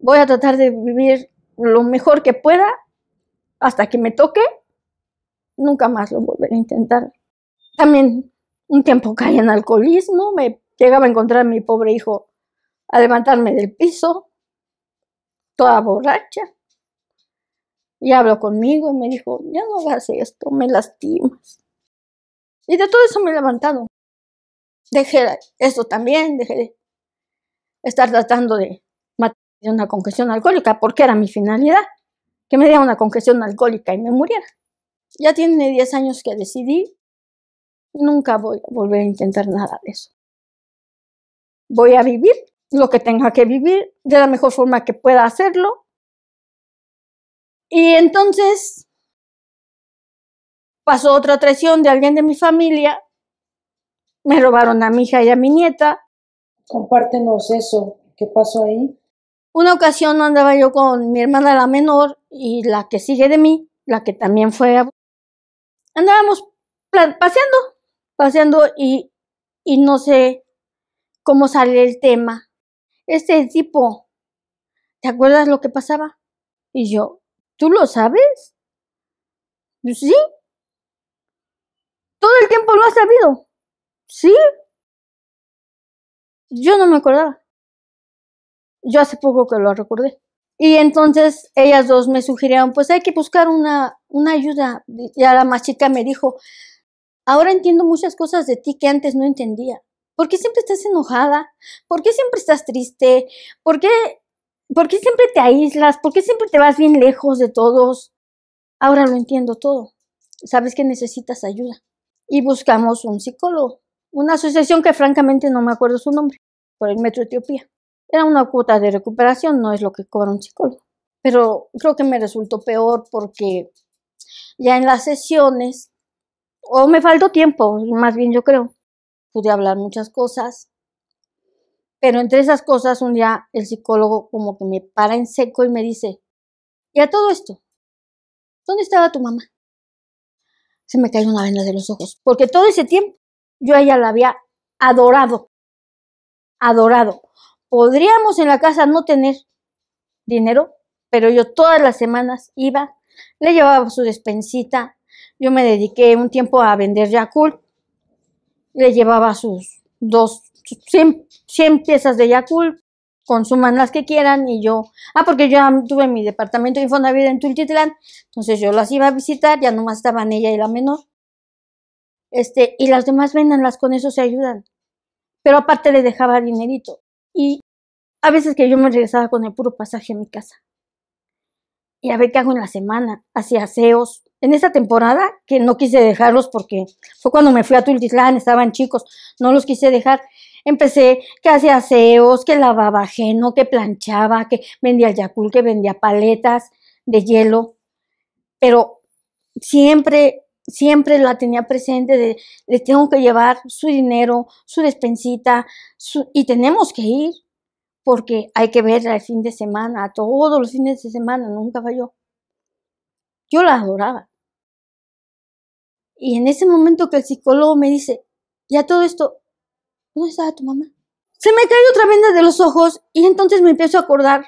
voy a tratar de vivir lo mejor que pueda hasta que me toque. Nunca más lo volveré a intentar. También un tiempo caí en alcoholismo, me llegaba a encontrar a mi pobre hijo a levantarme del piso, toda borracha, y habló conmigo y me dijo, ya no hagas esto, me lastimas. Y de todo eso me he levantado. Dejé eso también, dejé de estar tratando de matar una congestión alcohólica, porque era mi finalidad, que me diera una congestión alcohólica y me muriera. Ya tiene 10 años que decidí, nunca voy a volver a intentar nada de eso. Voy a vivir lo que tenga que vivir de la mejor forma que pueda hacerlo. Y entonces pasó otra traición de alguien de mi familia. Me robaron a mi hija y a mi nieta. Compártenos eso. ¿Qué pasó ahí? Una ocasión andaba yo con mi hermana la menor y la que sigue de mí, la que también fue. Andábamos paseando y no sé cómo sale el tema. Este tipo, ¿te acuerdas lo que pasaba? Y yo, ¿tú lo sabes? Sí. Todo el tiempo lo has sabido. Sí. Yo no me acordaba. Yo hace poco que lo recordé. Y entonces ellas dos me sugirieron, pues hay que buscar una ayuda. Y a la más chica me dijo, ahora entiendo muchas cosas de ti que antes no entendía. ¿Por qué siempre estás enojada? ¿Por qué siempre estás triste? ¿Por qué siempre te aíslas? ¿Por qué siempre te vas bien lejos de todos? Ahora lo entiendo todo. Sabes que necesitas ayuda. Y buscamos un psicólogo. Una asociación que francamente no me acuerdo su nombre, por el Metro Etiopía. Era una cuota de recuperación, no es lo que cobra un psicólogo. Pero creo que me resultó peor porque ya en las sesiones, o me faltó tiempo, más bien yo creo, pude hablar muchas cosas. Pero entre esas cosas, un día el psicólogo como que me para en seco y me dice, y a todo esto, ¿dónde estaba tu mamá? Se me cayó una venda de los ojos, porque todo ese tiempo yo a ella la había adorado. Podríamos en la casa no tener dinero, pero yo todas las semanas iba, le llevaba su despensita, yo me dediqué un tiempo a vender Yakult, le llevaba sus 100 piezas de Yakult, consuman las que quieran, y yo, porque yo tuve mi departamento de Infonavit en Tultitlán, entonces yo las iba a visitar, ya nomás estaban ella y la menor, y las demás véndanlas, con eso se ayudan, pero aparte le dejaba dinerito, y a veces que yo me regresaba con el puro pasaje a mi casa, y a ver qué hago en la semana, hacía aseos, en esa temporada que no quise dejarlos porque fue cuando me fui a Tultitlán, estaban chicos, no los quise dejar. Empecé que hacía aseos, que lavaba ajeno, que planchaba, que vendía Yakult, que vendía paletas de hielo, pero siempre la tenía presente le tengo que llevar su dinero, su despensita, y tenemos que ir porque hay que verla el fin de semana, todos los fines de semana, nunca falló. Yo la adoraba. Y en ese momento que el psicólogo me dice, ya todo esto, ¿dónde estaba tu mamá? Se me cae otra venda de los ojos y entonces me empiezo a acordar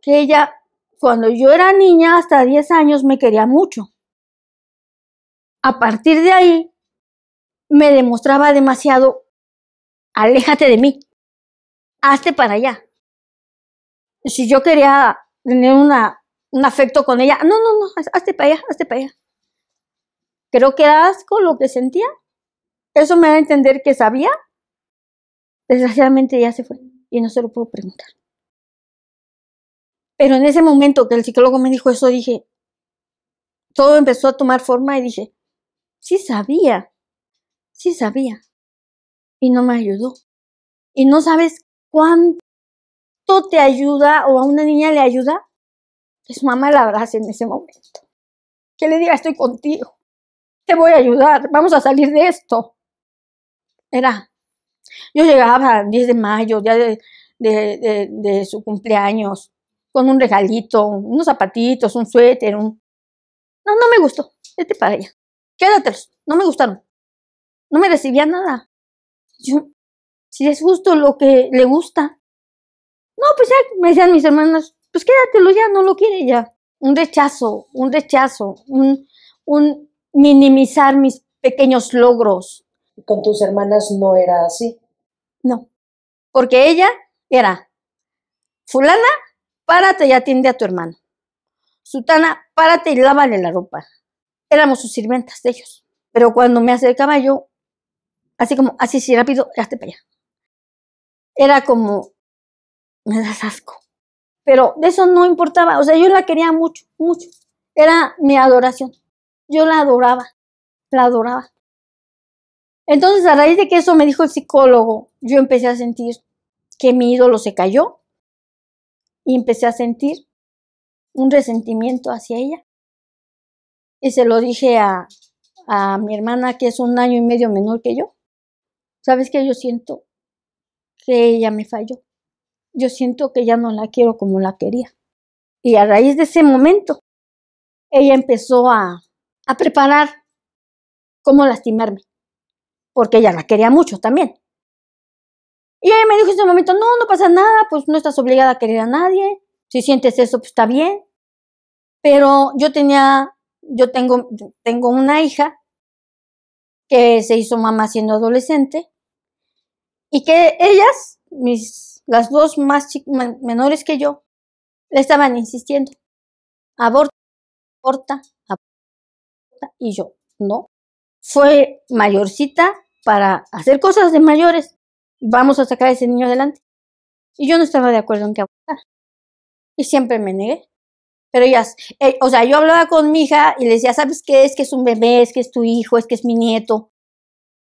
que ella, cuando yo era niña, hasta 10 años, me quería mucho. A partir de ahí, me demostraba demasiado, aléjate de mí, hazte para allá. Si yo quería tener un afecto con ella, no, hazte para allá. Creo que era asco lo que sentía. Eso me da a entender que sabía. Desgraciadamente ya se fue y no se lo puedo preguntar. Pero en ese momento que el psicólogo me dijo eso, dije, todo empezó a tomar forma y dije, sí sabía. Y no me ayudó. Y no sabes cuánto te ayuda o a una niña le ayuda que su mamá la abrace en ese momento. Que le diga, estoy contigo, te voy a ayudar, vamos a salir de esto. Yo llegaba el 10 de mayo, día de su cumpleaños, con un regalito, unos zapatitos, un suéter, No me gustó, vete para allá, quédatelos, no me gustaron, no me recibía nada. Yo, si es justo lo que le gusta, No, pues ya, me decían mis hermanas, pues quédatelo ya, no lo quiere ya. Un rechazo, un minimizar mis pequeños logros. Con tus hermanas no era así. No, porque ella era, fulana, párate y atiende a tu hermano. Sutana, párate y lávale la ropa. Éramos sus sirvientas de ellos. Pero cuando me acercaba yo, así sí, rápido, hazte para allá. Era como, me das asco. Pero de eso no importaba, o sea, yo la quería mucho, mucho. Era mi adoración. Yo la adoraba. Entonces, a raíz de que eso me dijo el psicólogo, yo empecé a sentir que mi ídolo se cayó y empecé a sentir un resentimiento hacia ella. Y se lo dije a mi hermana, que es 1 año y medio menor que yo. ¿Sabes qué? Yo siento que ella me falló. Yo siento que ya no la quiero como la quería. Y a raíz de ese momento, ella empezó a preparar cómo lastimarme, porque ella la quería mucho también. Y ella me dijo en ese momento, no pasa nada, pues no estás obligada a querer a nadie, si sientes eso, pues está bien. Pero yo tengo una hija que se hizo mamá siendo adolescente y que ellas, las dos más menores que yo, le estaban insistiendo, aborta, y yo, no. Fue mayorcita para hacer cosas de mayores. Vamos a sacar a ese niño adelante. Y yo no estaba de acuerdo en que abortara. Y siempre me negué. Pero ellas, yo hablaba con mi hija y le decía, ¿sabes qué? Es que es un bebé, es que es tu hijo, es que es mi nieto.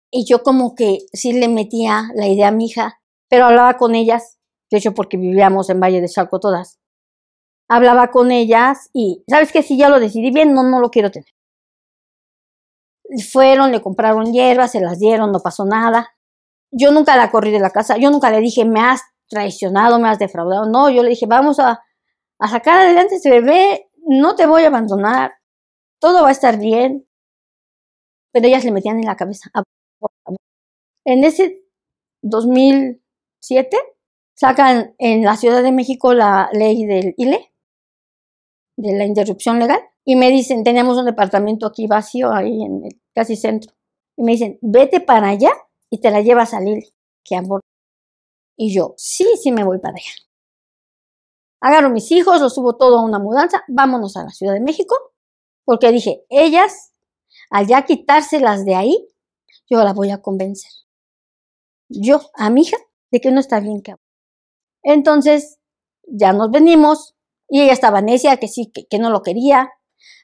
Y yo como que sí le metía la idea a mi hija, pero hablaba con ellas, de hecho porque vivíamos en Valle de Chalco todas. Hablaba con ellas y, ¿sabes qué? Si ya lo decidí bien, no lo quiero tener. Fueron, le compraron hierbas, se las dieron, no pasó nada. Yo nunca la corrí de la casa, yo nunca le dije, me has traicionado, me has defraudado. No, yo le dije, vamos a sacar adelante este bebé, no te voy a abandonar, todo va a estar bien. Pero ellas le metían en la cabeza. En ese 2007 sacan en la Ciudad de México la ley del ILE, de la interrupción legal, y me dicen, tenemos un departamento aquí vacío, ahí en el casi centro, y me dicen, vete para allá y te la llevas a Lili, que aborta. Y yo, sí me voy para allá. Agarro mis hijos, los subo todo a una mudanza, vámonos a la Ciudad de México, porque dije, ellas, al ya quitárselas de ahí, yo la voy a convencer. Yo, a mi hija, de que no está bien que aborte. Entonces, ya nos venimos, y ella estaba necia, que sí, que no lo quería.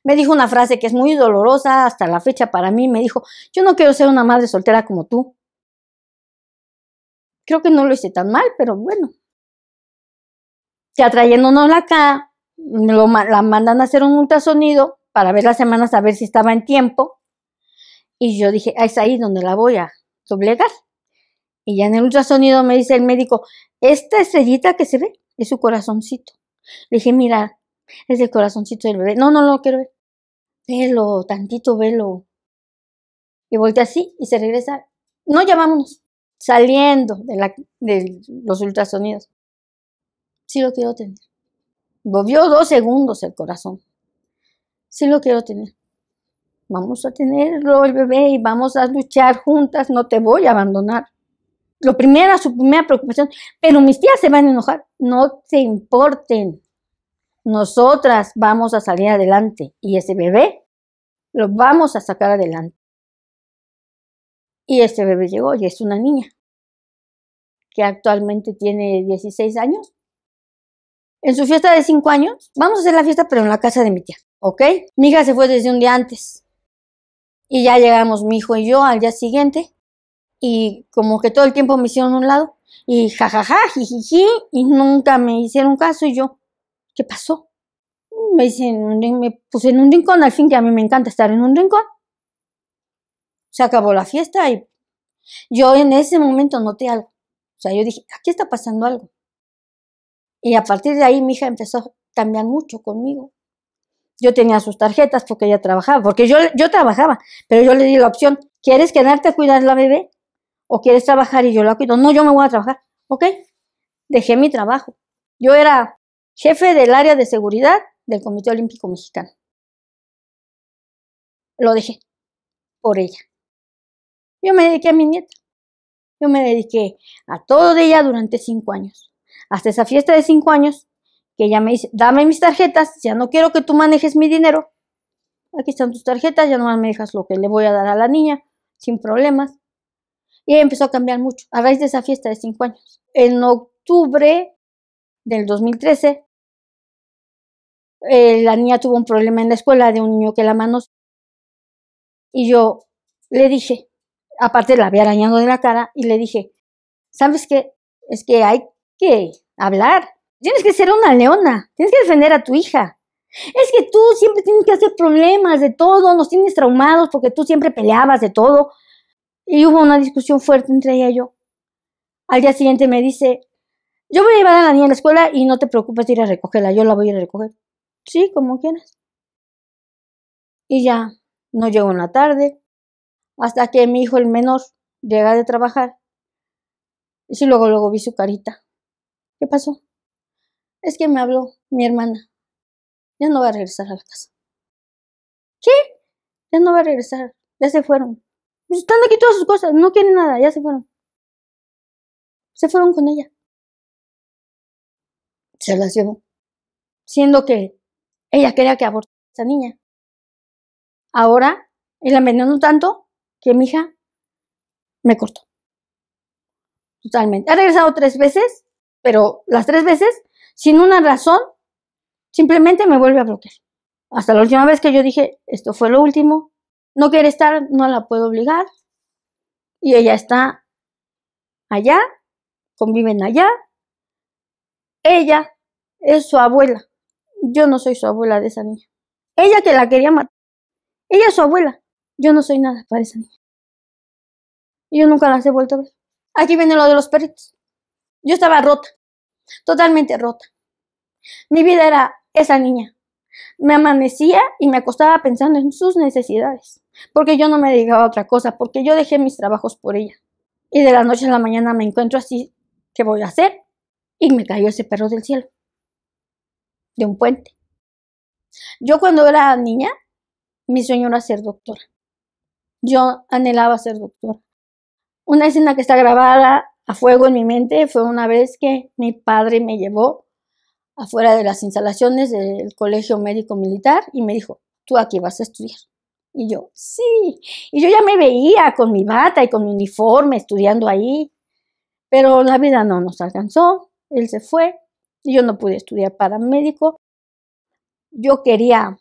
Me dijo una frase que es muy dolorosa hasta la fecha para mí, me dijo, yo no quiero ser una madre soltera como tú. Creo que no lo hice tan mal, pero bueno. Ya trayéndonosla acá, la mandan a hacer un ultrasonido para ver las semanas, a ver si estaba en tiempo. Y yo dije, es ahí donde la voy a doblegar. Y ya en el ultrasonido me dice el médico, esta estrellita que se ve es su corazoncito. Le dije, mira, es el corazoncito del bebé. No lo quiero ver. Velo, tantito velo. Y volteé así y se regresa. No, ya vámonos. Saliendo de los ultrasonidos. Sí lo quiero tener. Volvió 2 segundos el corazón. Sí lo quiero tener. Vamos a tenerlo, el bebé, y vamos a luchar juntas. No te voy a abandonar. Su primera preocupación, pero mis tías se van a enojar. No te importen. Nosotras vamos a salir adelante y ese bebé lo vamos a sacar adelante. Y este bebé llegó y es una niña que actualmente tiene 16 años. En su fiesta de 5 años, vamos a hacer la fiesta pero en la casa de mi tía, ¿ok? Mi hija se fue desde un día antes y ya llegamos mi hijo y yo al día siguiente y como que todo el tiempo me hicieron a un lado y jajaja, jijiji, y nunca me hicieron caso y yo, ¿qué pasó? Me dicen, me puse en un rincón, al fin que a mí me encanta estar en un rincón. Se acabó la fiesta y yo en ese momento noté algo. O sea, yo dije, aquí está pasando algo. Y a partir de ahí mi hija empezó a cambiar mucho conmigo. Yo tenía sus tarjetas porque ella trabajaba, porque yo trabajaba, pero yo le di la opción, ¿quieres quedarte a cuidar la bebé? ¿O quieres trabajar y yo la cuido? No, yo me voy a trabajar, ¿ok? Dejé mi trabajo Yo era jefe del área de seguridad del Comité Olímpico Mexicano. Lo dejé por ella. Yo me dediqué a mi nieta. Yo me dediqué a todo de ella durante 5 años. Hasta esa fiesta de 5 años, que ella me dice, dame mis tarjetas, ya no quiero que tú manejes mi dinero. Aquí están tus tarjetas, ya nomás me dejas lo que le voy a dar a la niña, sin problemas. Y ella empezó a cambiar mucho, a raíz de esa fiesta de 5 años. En octubre del 2013, la niña tuvo un problema en la escuela de un niño que la manoseó. Y yo le dije, aparte la había arañado de la cara, y le dije, ¿sabes qué? Es que hay que hablar. Tienes que ser una leona, tienes que defender a tu hija. Es que tú siempre tienes que hacer problemas de todo, nos tienes traumados porque tú siempre peleabas de todo. Y hubo una discusión fuerte entre ella y yo. Al día siguiente me dice, yo voy a llevar a la niña a la escuela y no te preocupes de ir a recogerla, yo la voy a ir a recoger. Sí, como quieras. Y ya, no llegó en la tarde, hasta que mi hijo, el menor, llega de trabajar. Y sí, luego vi su carita. ¿Qué pasó? Es que me habló mi hermana. Ya no va a regresar a la casa. ¿Qué? Ya no va a regresar. Ya se fueron. Pues están aquí todas sus cosas. No quieren nada. Ya se fueron. Se fueron con ella. Se las llevó. Siendo que ella quería que abortara a esa niña. Ahora, y la envenenó tanto que mi hija me cortó. Totalmente. Ha regresado 3 veces, pero las 3 veces, sin una razón, simplemente me vuelve a bloquear. Hasta la última vez que yo dije, esto fue lo último, no quiere estar, no la puedo obligar. Y ella está allá, conviven allá. Ella es su abuela. Yo no soy su abuela de esa niña. Ella que la quería matar. Ella es su abuela. Yo no soy nada para esa niña. Y yo nunca las he vuelto a ver. Aquí viene lo de los perritos. Yo estaba rota, totalmente rota. Mi vida era esa niña. Me amanecía y me acostaba pensando en sus necesidades, porque yo no me dedicaba a otra cosa, porque yo dejé mis trabajos por ella. Y de la noche a la mañana me encuentro así, ¿qué voy a hacer? Y me cayó ese perro del cielo, de un puente. Yo cuando era niña, mi sueño era ser doctora. Yo anhelaba ser doctora. Una escena que está grabada a fuego en mi mente fue una vez que mi padre me llevó afuera de las instalaciones del Colegio Médico Militar y me dijo, tú aquí vas a estudiar. Y yo, sí. Y yo ya me veía con mi bata y con mi uniforme estudiando ahí. Pero la vida no nos alcanzó. Él se fue y yo no pude estudiar para médico. Yo quería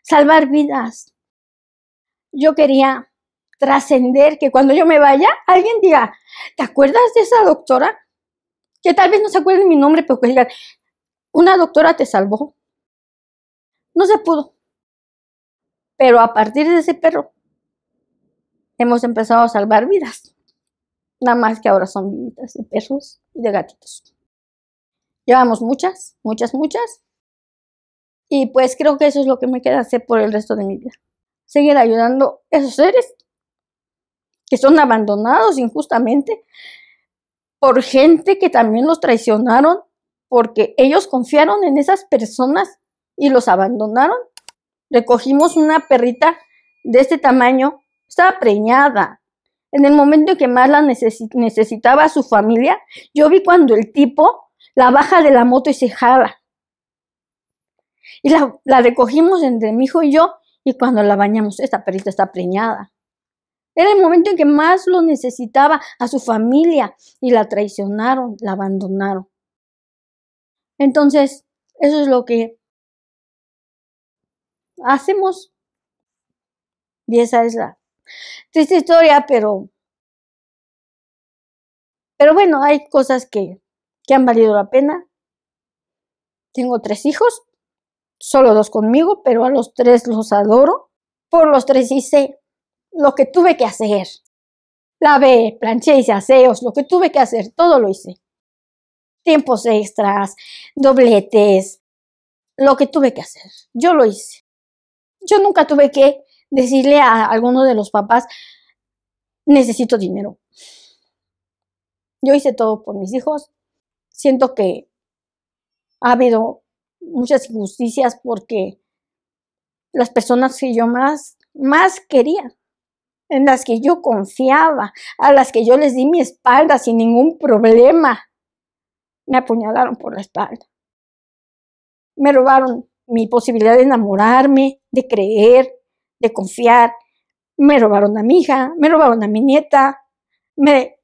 salvar vidas. Yo quería trascender, que cuando yo me vaya, alguien diga, ¿te acuerdas de esa doctora? Que tal vez no se acuerde mi nombre, pero que digan, una doctora te salvó. No se pudo. Pero a partir de ese perro, hemos empezado a salvar vidas. Nada más que ahora son viditas de perros y de gatitos. Llevamos muchas. Y pues creo que eso es lo que me queda hacer por el resto de mi vida. Seguir ayudando a esos seres que son abandonados injustamente por gente que también los traicionaron porque ellos confiaron en esas personas y los abandonaron. Recogimos una perrita de este tamaño, estaba preñada. En el momento en que más la necesitaba su familia, yo vi cuando el tipo la baja de la moto y se jala. Y la recogimos entre mi hijo y yo, y cuando la bañamos, esta perrita está preñada. Era el momento en que más lo necesitaba a su familia, y la traicionaron, la abandonaron. Entonces, eso es lo que hacemos. Y esa es la triste historia, pero bueno, hay cosas que han valido la pena. Tengo 3 hijos, solo 2 conmigo, pero a los 3 los adoro. Por los 3 hice lo que tuve que hacer. Lavé, planché, hice aseos, lo que tuve que hacer, todo lo hice. Tiempos extras, dobletes, lo que tuve que hacer, yo lo hice. Yo nunca tuve que decirle a alguno de los papás, necesito dinero. Yo hice todo por mis hijos. Siento que Ha habido muchas injusticias porque las personas que yo más quería, en las que yo confiaba, a las que yo les di mi espalda sin ningún problema, me apuñalaron por la espalda. Me robaron mi posibilidad de enamorarme, de creer, de confiar. Me robaron a mi hija, me robaron a mi nieta, me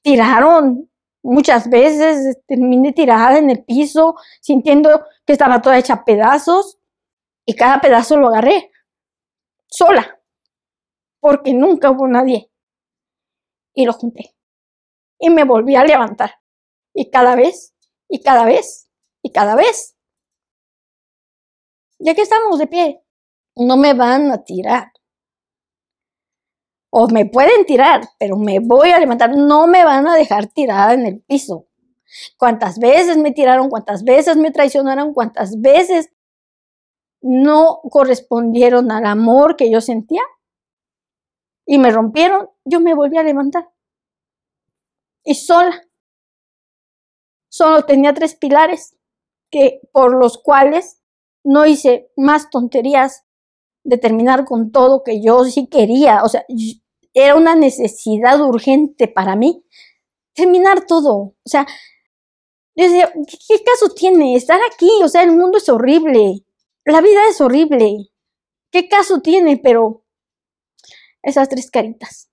tiraron muchas veces, terminé tirada en el piso, sintiendo que estaba toda hecha a pedazos, y cada pedazo lo agarré, sola, porque nunca hubo nadie. Y lo junté, y me volví a levantar, y cada vez, y cada vez, y cada vez. Ya que estamos de pie, no me van a tirar. O me pueden tirar, pero me voy a levantar. No me van a dejar tirada en el piso. Cuántas veces me tiraron, cuántas veces me traicionaron, cuántas veces no correspondieron al amor que yo sentía y me rompieron, yo me volví a levantar. Y sola. Solo tenía 3 pilares por los cuales no hice más tonterías de terminar con todo que yo sí quería. O sea, era una necesidad urgente para mí terminar todo. O sea, yo decía, ¿qué caso tiene estar aquí? O sea, el mundo es horrible, la vida es horrible. ¿Qué caso tiene? Pero esas 3 caritas,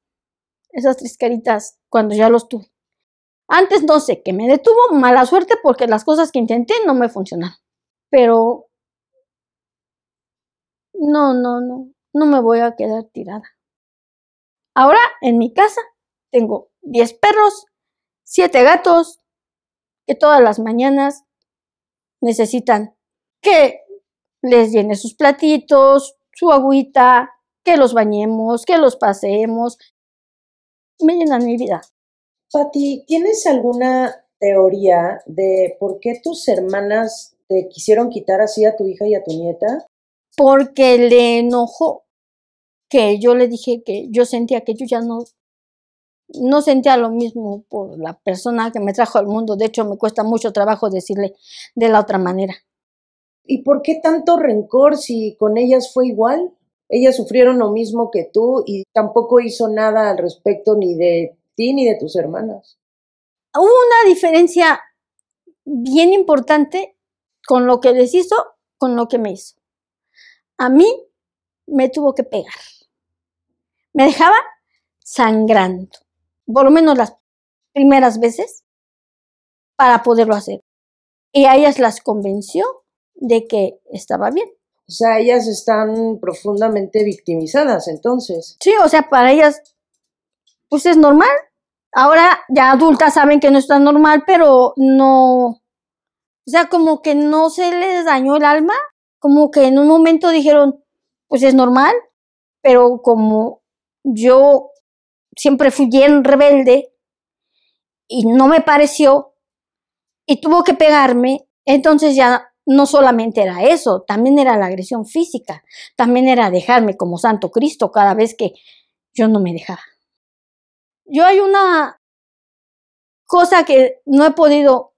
cuando ya los tuve. Antes no sé, que me detuvo mala suerte porque las cosas que intenté no me funcionaron. Pero no me voy a quedar tirada. Ahora, en mi casa, tengo 10 perros, 7 gatos, que todas las mañanas necesitan que les llene sus platitos, su agüita, que los bañemos, que los paseemos. Me llenan mi vida. Pati, ¿tienes alguna teoría de por qué tus hermanas te quisieron quitar así a tu hija y a tu nieta? Porque le enojó que yo le dije que yo sentía que yo ya no sentía lo mismo por la persona que me trajo al mundo. De hecho, me cuesta mucho trabajo decirle de la otra manera. ¿Y por qué tanto rencor si con ellas fue igual? Ellas sufrieron lo mismo que tú y tampoco hizo nada al respecto ni de ti ni de tus hermanas. Hubo una diferencia bien importante con lo que les hizo, con lo que me hizo. A mí me tuvo que pegar. Me dejaba sangrando, por lo menos las primeras veces, para poderlo hacer. Y a ellas las convenció de que estaba bien. O sea, ellas están profundamente victimizadas, entonces. Sí, o sea, para ellas, pues es normal. Ahora ya adultas saben que no está normal, pero no, o sea, como que no se les dañó el alma, como que en un momento dijeron, pues es normal, pero como yo siempre fui bien rebelde y no me pareció y tuvo que pegarme, entonces ya no solamente era eso, también era la agresión física, también era dejarme como Santo Cristo cada vez que yo no me dejaba. Yo hay una cosa que no ha podido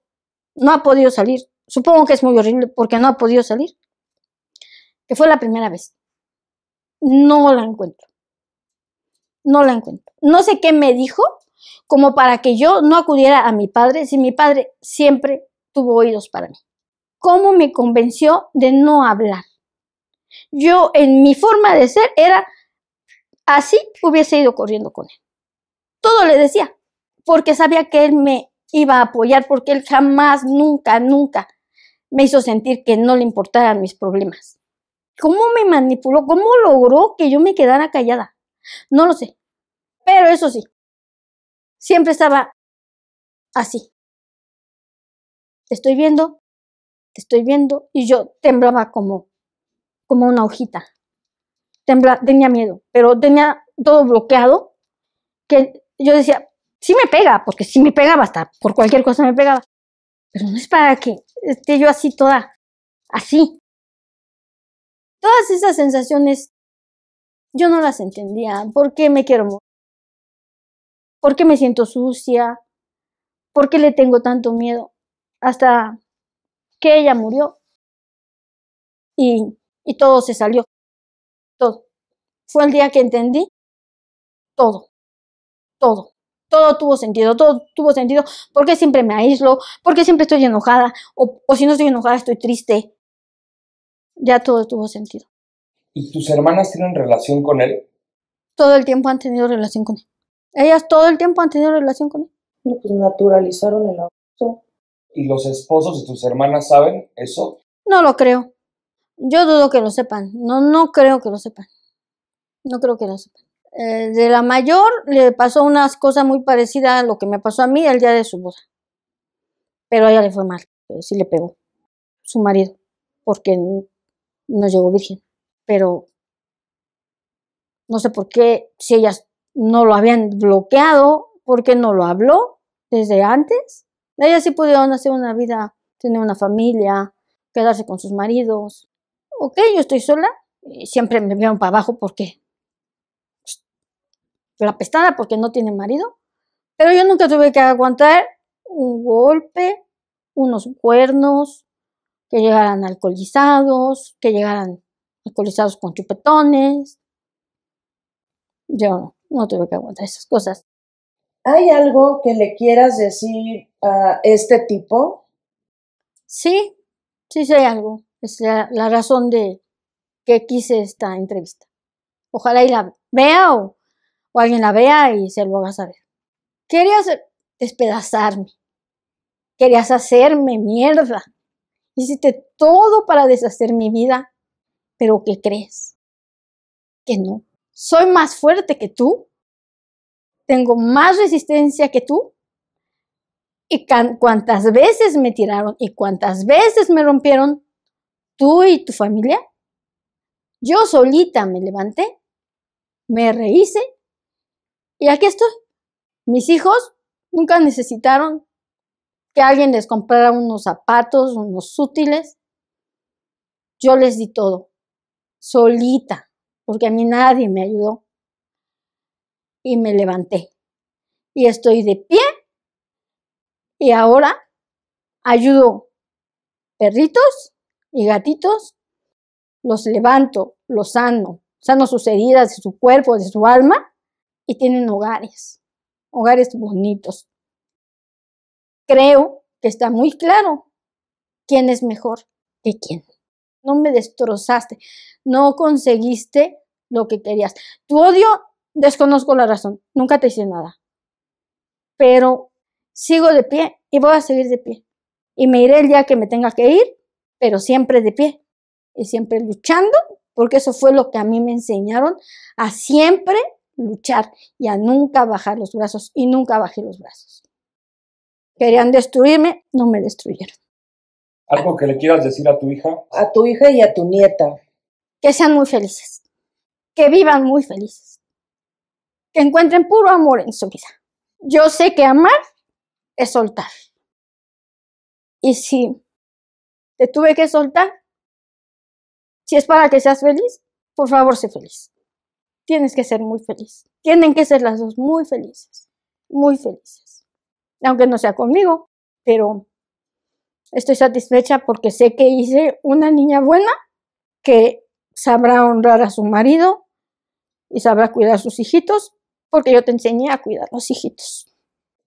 salir, supongo que es muy horrible porque no ha podido salir, que fue la primera vez. No la encuentro. No sé qué me dijo como para que yo no acudiera a mi padre si mi padre siempre tuvo oídos para mí. ¿Cómo me convenció de no hablar? Yo en mi forma de ser era así, hubiese ido corriendo con él. Todo le decía, porque sabía que él me iba a apoyar, porque él jamás, nunca me hizo sentir que no le importaran mis problemas. ¿Cómo me manipuló? ¿Cómo logró que yo me quedara callada? No lo sé. Pero eso sí, siempre estaba así. Te estoy viendo, y yo temblaba como una hojita. Tenía miedo, pero tenía todo bloqueado, que yo decía, sí me pega, porque sí me pegaba, hasta por cualquier cosa me pegaba. Pero no es para que esté yo así toda, así. Todas esas sensaciones, yo no las entendía. ¿Por qué me quiero morir? ¿Por qué me siento sucia? ¿Por qué le tengo tanto miedo? Hasta que ella murió y todo se salió, todo. Fue el día que entendí todo tuvo sentido, ¿por qué siempre me aíslo? ¿Por qué siempre estoy enojada? O si no estoy enojada, estoy triste. Ya todo tuvo sentido. ¿Y tus hermanas tienen relación con él? Todo el tiempo han tenido relación con él. Ellas todo el tiempo han tenido relación con él. No, pues naturalizaron el abuso. ¿Y los esposos de tus hermanas saben eso? No lo creo. Yo dudo que lo sepan. No creo que lo sepan. No creo que lo sepan. De la mayor le pasó unas cosas muy parecidas a lo que me pasó a mí el día de su boda. Pero a ella le fue mal. Sí le pegó su marido. Porque no llegó virgen. Pero no sé por qué, si ellas no lo habían bloqueado, ¿por qué no lo habló desde antes? Ellas sí pudieron hacer una vida, tener una familia, quedarse con sus maridos. Ok, yo estoy sola y siempre me vieron para abajo porque la pestada porque no tiene marido, pero yo nunca tuve que aguantar un golpe, unos cuernos, que llegaran alcoholizados, con chupetones. Yo no tuve que aguantar esas cosas. ¿Hay algo que le quieras decir a este tipo? Sí hay algo. Es la razón de que quise esta entrevista. Ojalá y la vea o alguien la vea y se lo haga saber. Querías despedazarme. Querías hacerme mierda. Hiciste todo para deshacer mi vida. ¿Pero qué crees? Que no. Soy más fuerte que tú. Tengo más resistencia que tú. Y cuántas veces me tiraron y cuántas veces me rompieron tú y tu familia. Yo solita me levanté, me rehice y aquí estoy. Mis hijos nunca necesitaron que alguien les comprara unos zapatos, unos útiles. Yo les di todo, solita, porque a mí nadie me ayudó. Y me levanté. Y estoy de pie. Y ahora ayudo perritos y gatitos. Los levanto, los sano sus heridas de su cuerpo, de su alma. Y tienen hogares bonitos. Creo que está muy claro quién es mejor que quién. No me destrozaste, no conseguiste lo que querías. Tu odio, desconozco la razón, nunca te hice nada. Pero sigo de pie y voy a seguir de pie. Y me iré el día que me tenga que ir, pero siempre de pie. Y siempre luchando, porque eso fue lo que a mí me enseñaron, a siempre luchar y a nunca bajar los brazos. Y nunca bajé los brazos. Querían destruirme, no me destruyeron. ¿Algo que le quieras decir a tu hija? A tu hija y a tu nieta. Que sean muy felices. Que vivan muy felices. Que encuentren puro amor en su vida. Yo sé que amar es soltar. Y si te tuve que soltar, si es para que seas feliz, por favor, sé feliz. Tienes que ser muy feliz. Tienen que ser las dos muy felices. Muy felices. Aunque no sea conmigo, pero estoy satisfecha porque sé que hice una niña buena que sabrá honrar a su marido y sabrá cuidar a sus hijitos, porque yo te enseñé a cuidar a los hijitos.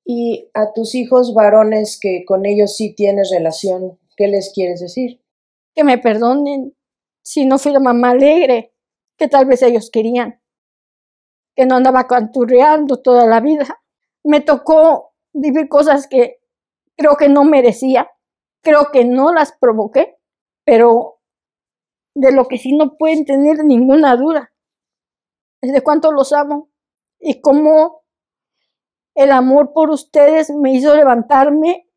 Y a tus hijos varones que con ellos sí tienes relación, ¿qué les quieres decir? Que me perdonen si no fui la mamá alegre que tal vez ellos querían, que no andaba canturreando toda la vida. Me tocó vivir cosas que creo que no merecía, creo que no las provoqué, pero de lo que sí no pueden tener ninguna duda es de cuánto los amo y cómo el amor por ustedes me hizo levantarme.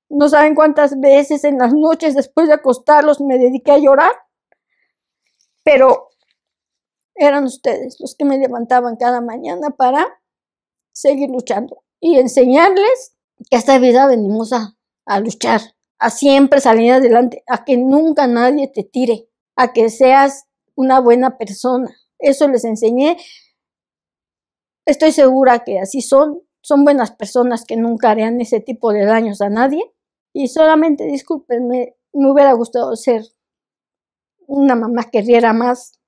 No saben cuántas veces en las noches después de acostarlos me dediqué a llorar, pero eran ustedes los que me levantaban cada mañana para seguir luchando y enseñarles que esta vida venimos a luchar, a siempre salir adelante, a que nunca nadie te tire, a que seas una buena persona. Eso les enseñé. Estoy segura que así son buenas personas que nunca harían ese tipo de daños a nadie. Y solamente discúlpenme Me hubiera gustado ser una mamá que riera más,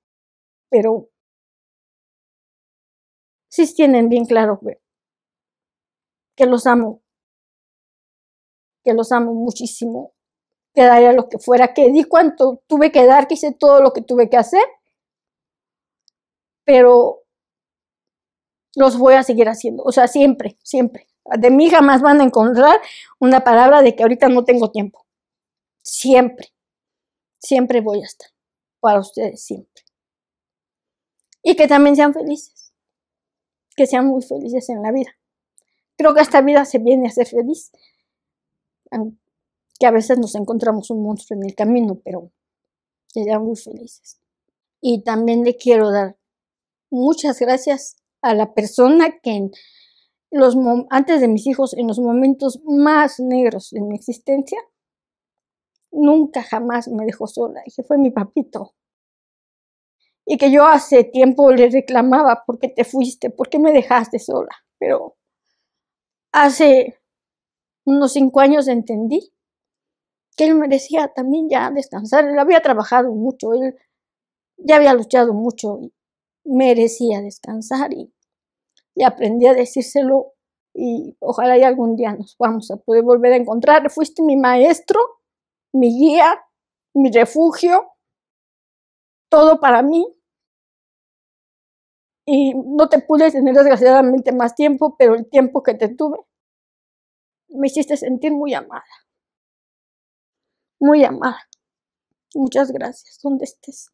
pero sí tienen bien claro que los amo muchísimo, que daría lo que fuera, que di cuanto tuve que dar, que hice todo lo que tuve que hacer, pero los voy a seguir haciendo, o sea, siempre, siempre. De mí jamás van a encontrar una palabra de que ahorita no tengo tiempo. Siempre, siempre voy a estar para ustedes, siempre. Y que también sean felices, que sean muy felices en la vida. Creo que esta vida se viene a ser feliz, que a veces nos encontramos un monstruo en el camino, pero que sean muy felices. Y también le quiero dar muchas gracias a la persona que antes de mis hijos, en los momentos más negros de mi existencia, nunca jamás me dejó sola, y que fue mi papito. Y que yo hace tiempo le reclamaba, ¿por qué te fuiste? ¿Por qué me dejaste sola? Pero hace unos 5 años entendí que él merecía también ya descansar. Él había trabajado mucho, él ya había luchado mucho y merecía descansar, y aprendí a decírselo, y ojalá y algún día nos vamos a poder volver a encontrar. Fuiste mi maestro, mi guía, mi refugio, todo para mí. Y no te pude tener desgraciadamente más tiempo, pero el tiempo que te tuve me hiciste sentir muy amada. Muy amada. Muchas gracias, donde estés.